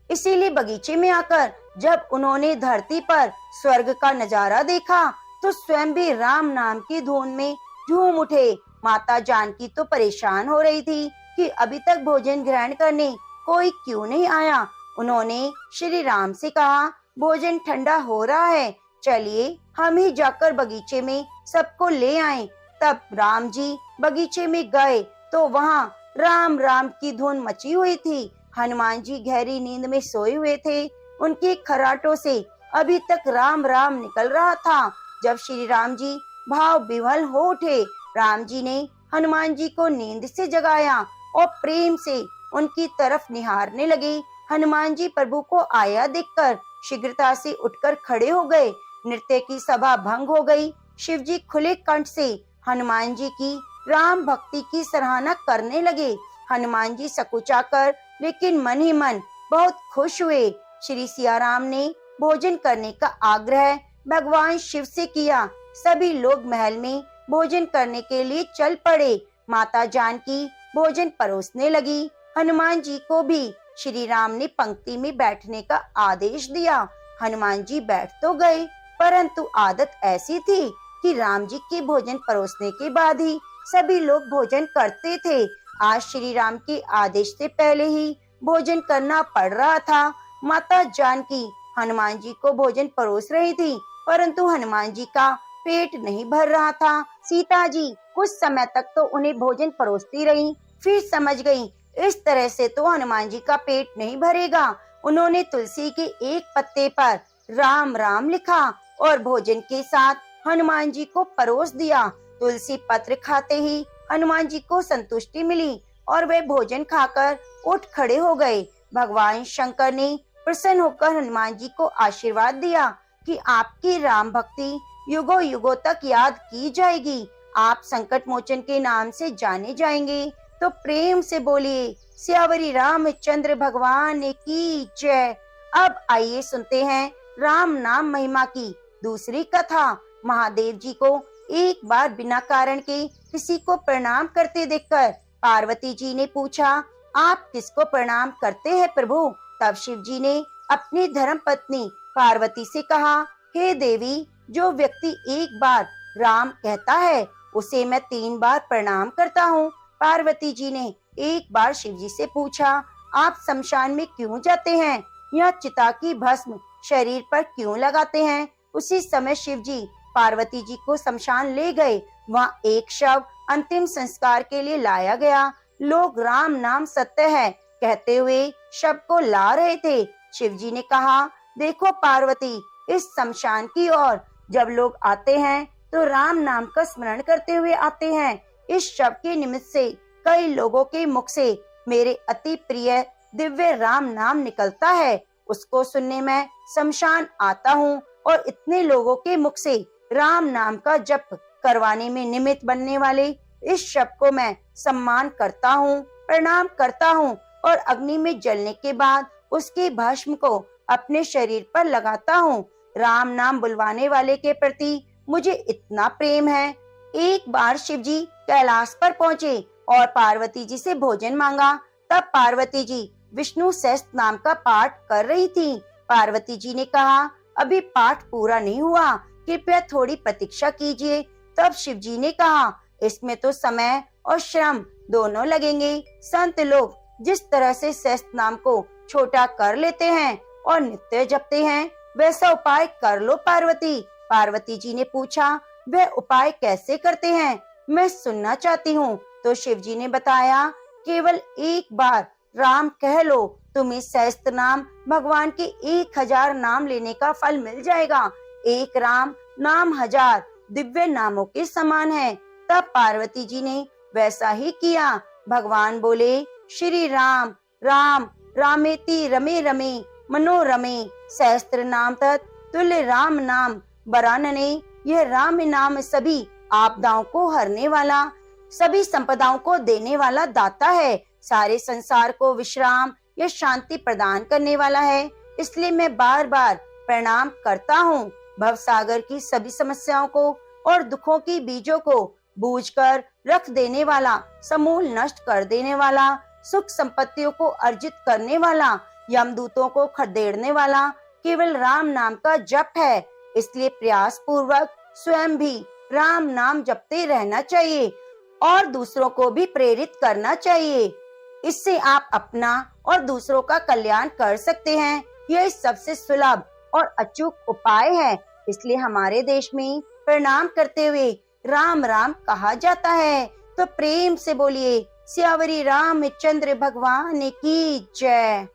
इसीलिए बगीचे में आकर जब उन्होंने धरती पर स्वर्ग का नजारा देखा तो स्वयं भी राम नाम की धुन में झूम उठे। माता जानकी तो परेशान हो रही थी कि अभी तक भोजन ग्रहण करने कोई क्यों नहीं आया। उन्होंने श्री राम से कहा, भोजन ठंडा हो रहा है, चलिए हम ही जाकर बगीचे में सबको ले आएं। तब राम जी बगीचे में गए तो वहाँ राम राम की धुन मची हुई थी। हनुमान जी गहरी नींद में सोए हुए थे। उनके खर्राटों से अभी तक राम राम निकल रहा था। जब श्री राम जी भाव विह्वल हो उठे, राम जी ने हनुमान जी को नींद से जगाया और प्रेम से उनकी तरफ निहारने लगे। हनुमान जी प्रभु को आया देखकर शीघ्रता से उठकर खड़े हो गए। नृत्य की सभा भंग हो गई। शिव जी खुले कंठ से हनुमान जी की राम भक्ति की सराहना करने लगे। हनुमान जी सकुचाकर लेकिन मन ही मन बहुत खुश हुए। श्री सिया राम ने भोजन करने का आग्रह भगवान शिव से किया। सभी लोग महल में भोजन करने के लिए चल पड़े। माता जानकी भोजन परोसने लगी। हनुमान जी को भी श्री राम ने पंक्ति में बैठने का आदेश दिया। हनुमान जी बैठ तो गए, परंतु आदत ऐसी थी कि राम जी के भोजन परोसने के बाद ही सभी लोग भोजन करते थे। आज श्री राम के आदेश से पहले ही भोजन करना पड़ रहा था। माता जानकी हनुमान जी को भोजन परोस रही थी, परंतु हनुमान जी का पेट नहीं भर रहा था। सीता जी कुछ समय तक तो उन्हें भोजन परोसती रही, फिर समझ गयी इस तरह से तो हनुमान जी का पेट नहीं भरेगा। उन्होंने तुलसी के एक पत्ते पर राम राम लिखा और भोजन के साथ हनुमान जी को परोस दिया। तुलसी पत्र खाते ही हनुमान जी को संतुष्टि मिली और वे भोजन खाकर उठ खड़े हो गए। भगवान शंकर ने प्रसन्न होकर हनुमान जी को आशीर्वाद दिया कि आपकी राम भक्ति युगों युगों तक याद की जाएगी, आप संकट मोचन के नाम से जाने जाएंगे। तो प्रेम से बोलिए सियावरी रामचंद्र भगवान की जय। अब आइए सुनते हैं राम नाम महिमा की दूसरी कथा। महादेव जी को एक बार बिना कारण के किसी को प्रणाम करते देखकर पार्वती जी ने पूछा, आप किसको प्रणाम करते हैं प्रभु? तब शिव जी ने अपनी धर्म पत्नी पार्वती से कहा, हे देवी, जो व्यक्ति एक बार राम कहता है उसे मैं 3 बार प्रणाम करता हूँ। पार्वती जी ने एक बार शिव जी से पूछा, आप शमशान में क्यों जाते हैं? यह चिता की भस्म शरीर पर क्यों लगाते हैं? उसी समय शिव जी पार्वती जी को शमशान ले गए। वहाँ एक शव अंतिम संस्कार के लिए लाया गया। लोग राम नाम सत्य है कहते हुए शव को ला रहे थे। शिव जी ने कहा, देखो पार्वती, इस शमशान की ओर जब लोग आते हैं तो राम नाम का स्मरण करते हुए आते हैं। इस शव के निमित्त से कई लोगों के मुख से मेरे अति प्रिय दिव्य राम नाम निकलता है। उसको सुनने में शमशान आता हूँ और इतने लोगों के मुख से राम नाम का जप करवाने में निमित्त बनने वाले इस शव को मैं सम्मान करता हूँ, प्रणाम करता हूँ और अग्नि में जलने के बाद उसके भस्म को अपने शरीर पर लगाता हूँ। राम नाम बुलवाने वाले के प्रति मुझे इतना प्रेम है। एक बार शिव जी कैलाश पर पहुँचे और पार्वती जी से भोजन मांगा। तब पार्वती जी विष्णु सहस्त्र नाम का पाठ कर रही थी। पार्वती जी ने कहा, अभी पाठ पूरा नहीं हुआ, कृपया थोड़ी प्रतीक्षा कीजिए। तब शिव जी ने कहा, इसमें तो समय और श्रम दोनों लगेंगे। संत लोग जिस तरह से सहस्त्र नाम को छोटा कर लेते हैं और नित्य जपते हैं, वैसा उपाय कर लो पार्वती। पार्वती जी ने पूछा, वह उपाय कैसे करते हैं? मैं सुनना चाहती हूँ। तो शिव जी ने बताया, केवल एक बार राम कह लो, तुम्हें सहस्त्र नाम भगवान के 1000 नाम लेने का फल मिल जाएगा। एक राम नाम 1000 दिव्य नामों के समान है। तब पार्वती जी ने वैसा ही किया। भगवान बोले, श्री राम राम रामेति रमे रमे मनोरमे सहस्त्र नाम तत् तुल्य राम नाम बरानने। यह राम नाम सभी आपदाओं को हरने वाला, सभी संपदाओं को देने वाला दाता है। सारे संसार को विश्राम या शांति प्रदान करने वाला है। इसलिए मैं बार बार प्रणाम करता हूँ। भवसागर की सभी समस्याओं को और दुखों की बीजों को बूझकर रख देने वाला, समूल नष्ट कर देने वाला, सुख संपत्तियों को अर्जित करने वाला, यमदूतों को खदेड़ने वाला केवल राम नाम का जप है। इसलिए प्रयास पूर्वक स्वयं भी राम नाम जपते रहना चाहिए और दूसरों को भी प्रेरित करना चाहिए। इससे आप अपना और दूसरों का कल्याण कर सकते हैं। यह सबसे सुलभ और अचूक उपाय है। इसलिए हमारे देश में प्रणाम करते हुए राम राम कहा जाता है। तो प्रेम से बोलिए सियावरी रामचंद्र भगवान की जय।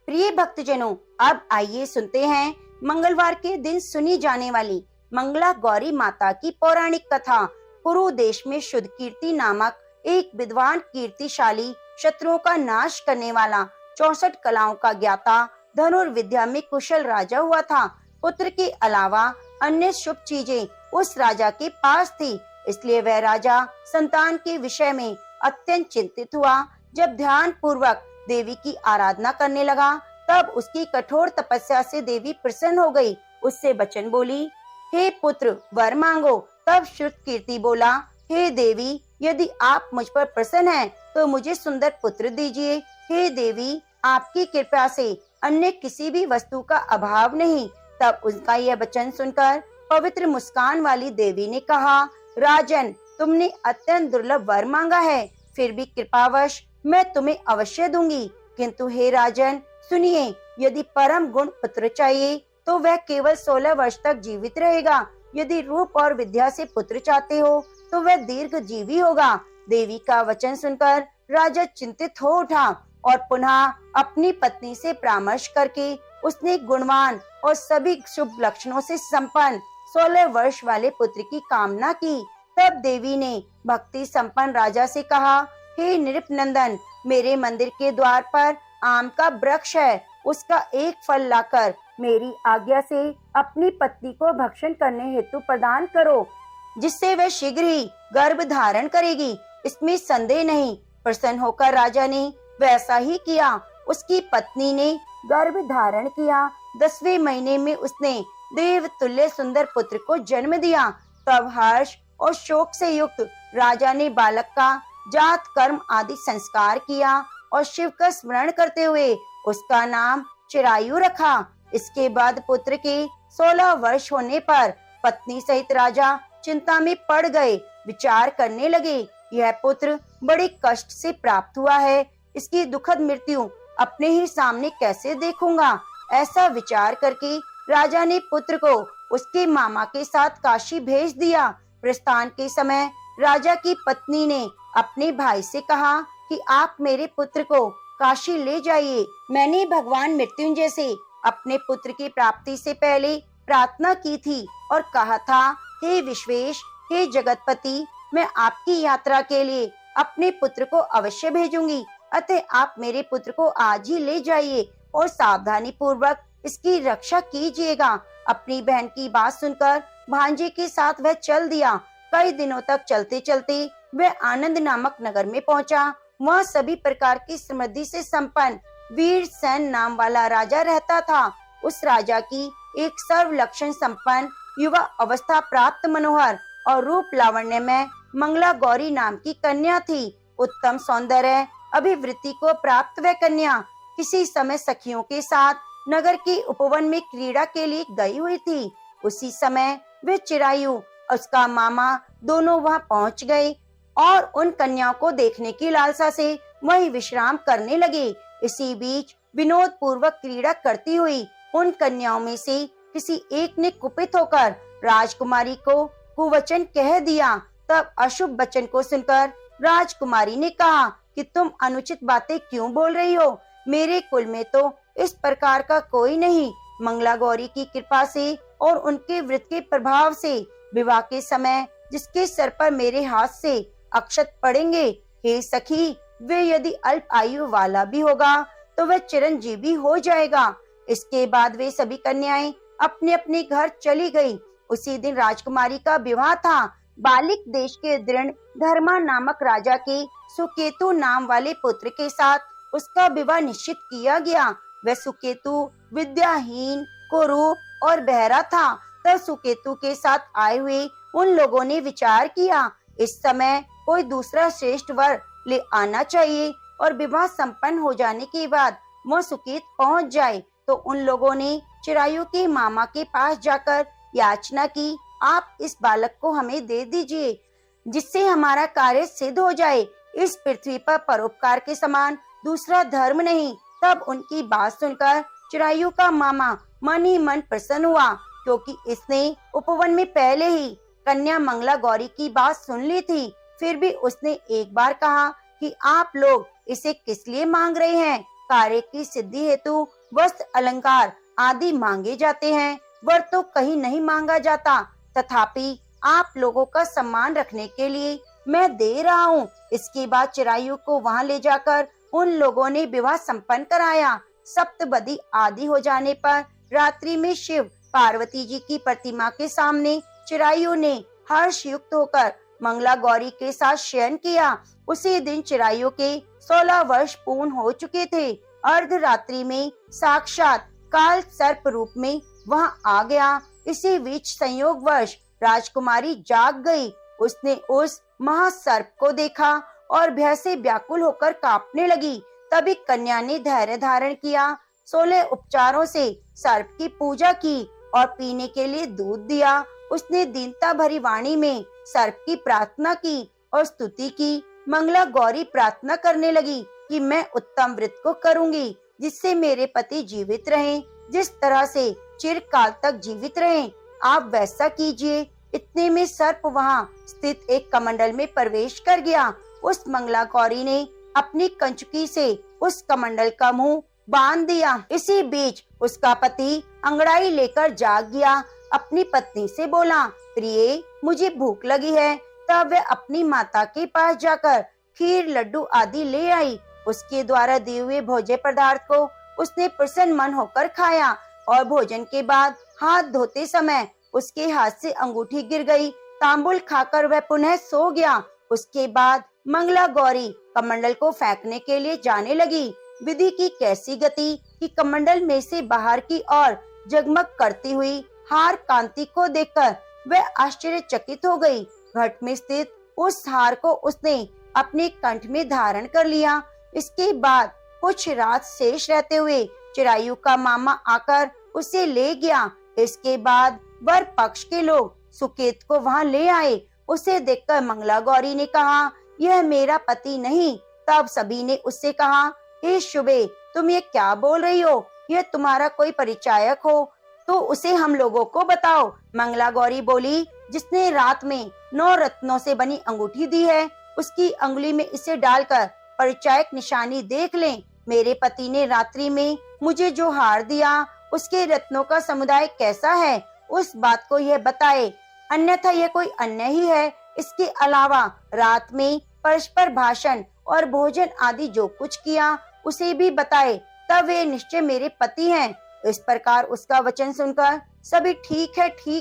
प्रिय भक्तजनों, अब आइए सुनते हैं मंगलवार के दिन सुनी जाने वाली मंगला गौरी माता की पौराणिक कथा। कुरु देश में शुद्ध कीर्ति नामक एक विद्वान कीर्तिशाली, शत्रुओं का नाश करने वाला, 64 कलाओं का ज्ञाता, धनुर्विद्या में कुशल राजा हुआ था। पुत्र के अलावा अन्य शुभ चीजें उस राजा के पास थी। इसलिए वह राजा संतान के विषय में अत्यंत चिंतित हुआ। जब ध्यान पूर्वक देवी की आराधना करने लगा, तब उसकी कठोर तपस्या से देवी प्रसन्न हो गई। उससे वचन बोली, हे पुत्र, वर मांगो। तब शुद्ध कीर्ति बोला, हे देवी, यदि आप मुझ पर प्रसन्न हैं, तो मुझे सुंदर पुत्र दीजिए। हे देवी, आपकी कृपा से अन्य किसी भी वस्तु का अभाव नहीं। तब उनका यह वचन सुनकर पवित्र मुस्कान वाली देवी ने कहा, राजन, तुमने अत्यंत दुर्लभ वर मांगा है, फिर भी कृपावश मैं तुम्हें अवश्य दूंगी। किंतु हे राजन, सुनिए, यदि परम गुण पुत्र चाहिए तो वह केवल 16 वर्ष तक जीवित रहेगा। यदि रूप और विद्या से पुत्र चाहते हो तो वह दीर्घ जीवी होगा। देवी का वचन सुनकर राजा चिंतित हो उठा और पुनः अपनी पत्नी से परामर्श करके उसने गुणवान और सभी शुभ लक्षणों से संपन्न 16 वर्ष वाले पुत्र की कामना की। तब देवी ने भक्ति संपन्न राजा से कहा, हे नृपनंदन, मेरे मंदिर के द्वार पर आम का वृक्ष है, उसका एक फल लाकर मेरी आज्ञा से अपनी पत्नी को भक्षण करने हेतु प्रदान करो, जिससे वह शीघ्र ही गर्भ धारण करेगी, इसमें संदेह नहीं। प्रसन्न होकर राजा ने वैसा ही किया। उसकी पत्नी ने गर्भ धारण किया। 10वें महीने में उसने देव तुल्य सुंदर पुत्र को जन्म दिया। तब हर्ष और शोक से युक्त राजा ने बालक का जात कर्म आदि संस्कार किया और शिव का स्मरण करते हुए उसका नाम चिरायु रखा। इसके बाद पुत्र के 16 वर्ष होने पर पत्नी सहित राजा चिंता में पड़ गए। विचार करने लगे, यह पुत्र बड़े कष्ट से प्राप्त हुआ है, इसकी दुखद मृत्यु अपने ही सामने कैसे देखूंगा। ऐसा विचार करके राजा ने पुत्र को उसके मामा के साथ काशी भेज दिया। प्रस्थान के समय राजा की पत्नी ने अपने भाई से कहा कि आप मेरे पुत्र को काशी ले जाइए। मैंने भगवान मृत्युंजय से अपने पुत्र की प्राप्ति से पहले प्रार्थना की थी और कहा था, हे विश्वेश, हे जगतपति, मैं आपकी यात्रा के लिए अपने पुत्र को अवश्य भेजूंगी, अतः आप मेरे पुत्र को आज ही ले जाइए और सावधानी पूर्वक इसकी रक्षा कीजिएगा। अपनी बहन की बात सुनकर भांजे के साथ वह चल दिया। कई दिनों तक चलते चलते वह आनंद नामक नगर में पहुंचा। वहाँ सभी प्रकार की समृद्धि से संपन्न वीरसेन नाम वाला राजा रहता था। उस राजा की एक सर्व लक्षण संपन्न युवा अवस्था प्राप्त मनोहर और रूप लावण्य में मंगला गौरी नाम की कन्या थी। उत्तम सौंदर्य अभिवृत्ति को प्राप्त वह कन्या किसी समय सखियों के साथ नगर के उपवन में क्रीड़ा के लिए गई हुई थी। उसी समय वे चिरायु उसका मामा दोनों वहां पहुंच गए और उन कन्याओं को देखने की लालसा से वहीं विश्राम करने लगे। इसी बीच विनोद पूर्वक क्रीड़ा करती हुई उन कन्याओं में से किसी एक ने कुपित होकर राजकुमारी को कुवचन कह दिया। तब अशुभ वचन को सुनकर राजकुमारी ने कहा कि तुम अनुचित बातें क्यों बोल रही हो? मेरे कुल में तो इस प्रकार का कोई नहीं। मंगला गौरी की कृपा से और उनके व्रत के प्रभाव से विवाह के समय जिसके सर पर मेरे हाथ से अक्षत पड़ेंगे, हे सखी, वे यदि अल्प आयु वाला भी होगा तो वह चिरंजीवी हो जाएगा। इसके बाद वे सभी कन्याएं अपने अपने घर चली गईं। उसी दिन राजकुमारी का विवाह था। बालिक देश के दृढ़ धर्मा नामक राजा के सुकेतु नाम वाले पुत्र के साथ उसका विवाह निश्चित किया गया। वह सुकेतु विद्याहीन, कुरूप और बहरा था। तब सुकेतु के साथ आए हुए उन लोगों ने विचार किया, इस समय कोई दूसरा श्रेष्ठ वर ले आना चाहिए और विवाह संपन्न हो जाने के बाद वह सुकेत पहुंच जाए। तो उन लोगों ने चिरायु के मामा के पास जाकर याचना की, आप इस बालक को हमें दे दीजिए, जिससे हमारा कार्य सिद्ध हो जाए। इस पृथ्वी पर परोपकार के समान दूसरा धर्म नहीं। तब उनकी बात सुनकर चिरायु का मामा मन ही मन प्रसन्न हुआ, क्योंकि इसने उपवन में पहले ही कन्या मंगला गौरी की बात सुन ली थी। फिर भी उसने एक बार कहा कि आप लोग इसे किस लिए मांग रहे हैं? कार्य की सिद्धि हेतु वस्त्र अलंकार आदि मांगे जाते हैं, वर तो कहीं नहीं मांगा जाता। तथापि आप लोगों का सम्मान रखने के लिए मैं दे रहा हूँ। इसके बाद चिरायु को वहां ले जाकर उन लोगों ने विवाह संपन्न कराया। सप्तबदी आदि हो जाने पर रात्रि में शिव पार्वती जी की प्रतिमा के सामने चिरायु ने हर्ष युक्त होकर मंगला गौरी के साथ शयन किया। उसी दिन चिरायु के 16 वर्ष पूर्ण हो चुके थे। अर्धरात्रि में साक्षात काल सर्प रूप में वहां आ गया। इसी बीच संयोगवश राजकुमारी जाग गई। उसने उस महासर्प को देखा और भय से व्याकुल होकर कांपने लगी। तभी कन्या ने धैर्य धारण किया। 16 उपचारों से सर्प की पूजा की और पीने के लिए दूध दिया। उसने दीनता भरी वाणी में सर्प की प्रार्थना की और स्तुति की। मंगला गौरी प्रार्थना करने लगी कि मैं उत्तम व्रत को करूंगी, जिससे मेरे पति जीवित रहें, जिस तरह से चिरकाल तक जीवित रहें, आप वैसा कीजिए। इतने में सर्प वहां स्थित एक कमंडल में प्रवेश कर गया। उस मंगला गौरी ने अपनी कंचुकी से उस कमंडल का मुंह बांध दिया। इसी बीच उसका पति अंगड़ाई लेकर जाग गया। अपनी पत्नी से बोला, प्रिये, मुझे भूख लगी है। तब वह अपनी माता के पास जाकर खीर, लड्डू आदि ले आई। उसके द्वारा दिए हुए भोज्य पदार्थ को उसने प्रसन्न मन होकर खाया और भोजन के बाद हाथ धोते समय उसके हाथ से अंगूठी गिर गई। तांबुल खाकर वह पुनः सो गया। उसके बाद मंगला गौरी कमंडल को फेंकने के लिए जाने लगी। विधि की कैसी गति कि कमंडल में से बाहर की ओर जगमग करती हुई हार कांति को देखकर वह आश्चर्यचकित हो गई। घट में स्थित उस हार को उसने अपने कंठ में धारण कर लिया। इसके बाद कुछ रात शेष रहते हुए चिरायु का मामा आकर उसे ले गया। इसके बाद वर पक्ष के लोग सुकेत को वहां ले आए। उसे देखकर मंगला गौरी ने कहा, यह मेरा पति नहीं। तब सभी ने उससे कहा, हे शुभे, तुम ये क्या बोल रही हो? यह तुम्हारा कोई परिचायक हो तो उसे हम लोगों को बताओ। मंगला गौरी बोली, जिसने रात में 9 रत्नों से बनी अंगूठी दी है, उसकी अंगुली में इसे डालकर परिचायक निशानी देख लें। मेरे पति ने रात्रि में मुझे जो हार दिया, उसके रत्नों का समुदाय कैसा है, उस बात को यह बताए, अन्यथा यह कोई अन्य ही है। इसके अलावा रात में परस्पर भाषण और भोजन आदि जो कुछ किया, उसे भी बताए, तब वे निश्चय मेरे पति हैं। इस प्रकार उसका वचन सुनकर सभी ठीक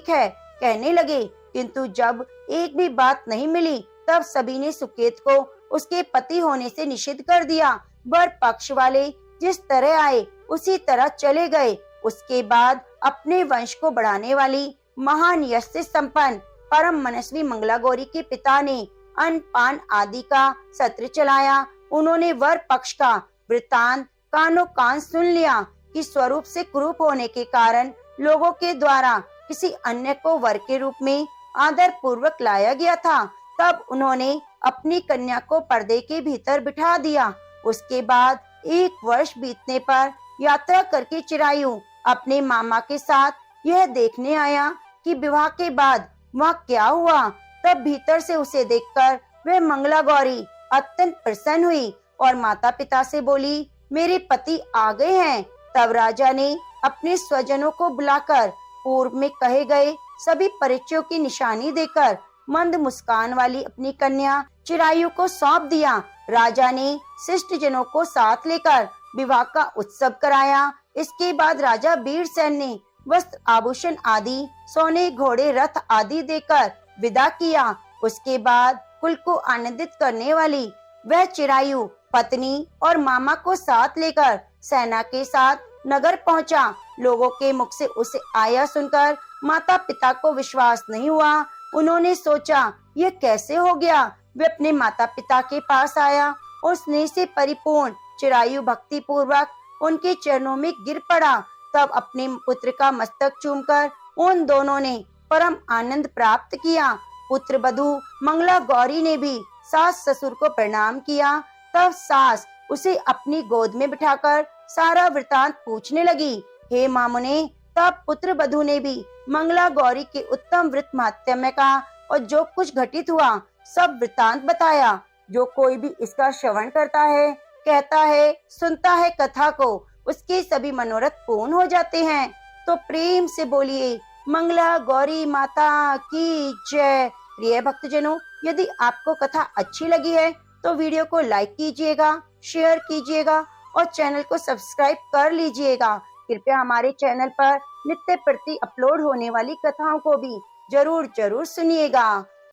है कहने लगे, किंतु जब एक भी बात नहीं मिली, तब सभी ने सुकेत को उसके पति होने से निषिद्ध कर दिया। वर पक्ष वाले जिस तरह आए उसी तरह चले गए। उसके बाद अपने वंश को बढ़ाने वाली महान यश से संपन्न परम मनस्वी मंगला गौरी के पिता ने अन्न पान आदि का सत्र चलाया। उन्होंने वर पक्ष का वृतांत कानो कान सुन लिया कि स्वरूप से कुरूप होने के कारण लोगों के द्वारा किसी अन्य को वर के रूप में आदर पूर्वक लाया गया था। तब उन्होंने अपनी कन्या को पर्दे के भीतर बिठा दिया। उसके बाद 1 वर्ष बीतने पर यात्रा करके चिरायु अपने मामा के साथ यह देखने आया कि विवाह के बाद वहाँ क्या हुआ। तब भीतर से उसे देखकर वह मंगला गौरी अत्यंत प्रसन्न हुई और माता पिता से बोली, मेरे पति आ गए हैं। तब राजा ने अपने स्वजनों को बुलाकर पूर्व में कहे गए सभी परिचयों की निशानी देकर मंद मुस्कान वाली अपनी कन्या चिरायु को सौंप दिया। राजा ने शिष्ट जनों को साथ लेकर विवाह का उत्सव कराया। इसके बाद राजा वीरसेन ने वस्त्र आभूषण आदि, सोने, घोड़े, रथ आदि देकर विदा किया। उसके बाद कुल को आनंदित करने वाली वह चिरायु पत्नी और मामा को साथ लेकर सेना के साथ नगर पहुंचा। लोगों के मुख से उसे आया सुनकर माता पिता को विश्वास नहीं हुआ। उन्होंने सोचा, यह कैसे हो गया। वे अपने माता पिता के पास आया और स्नेह से परिपूर्ण चिरायु भक्ति पूर्वक उनके चरणों में गिर पड़ा। तब अपने पुत्र का मस्तक चूमकर उन दोनों ने परम आनंद प्राप्त किया। पुत्र वधू मंगला गौरी ने भी सास ससुर को प्रणाम किया। तब सास उसे अपनी गोद में बिठाकर सारा वृतांत पूछने लगी। हे मामुने, तब पुत्र वधू ने भी मंगला गौरी के उत्तम व्रत महात्म्य का और जो कुछ घटित हुआ सब वृतांत बताया। जो कोई भी इसका श्रवण करता है, कहता है, सुनता है कथा को, उसके सभी मनोरथ पूर्ण हो जाते हैं। तो प्रेम से बोलिए, मंगला गौरी माता की जय। प्रिय भक्तजनों, यदि आपको कथा अच्छी लगी है तो वीडियो को लाइक कीजिएगा, शेयर कीजिएगा और चैनल को सब्सक्राइब कर लीजिएगा। कृपया हमारे चैनल पर नित्य प्रति अपलोड होने वाली कथाओं को भी जरूर सुनिएगा।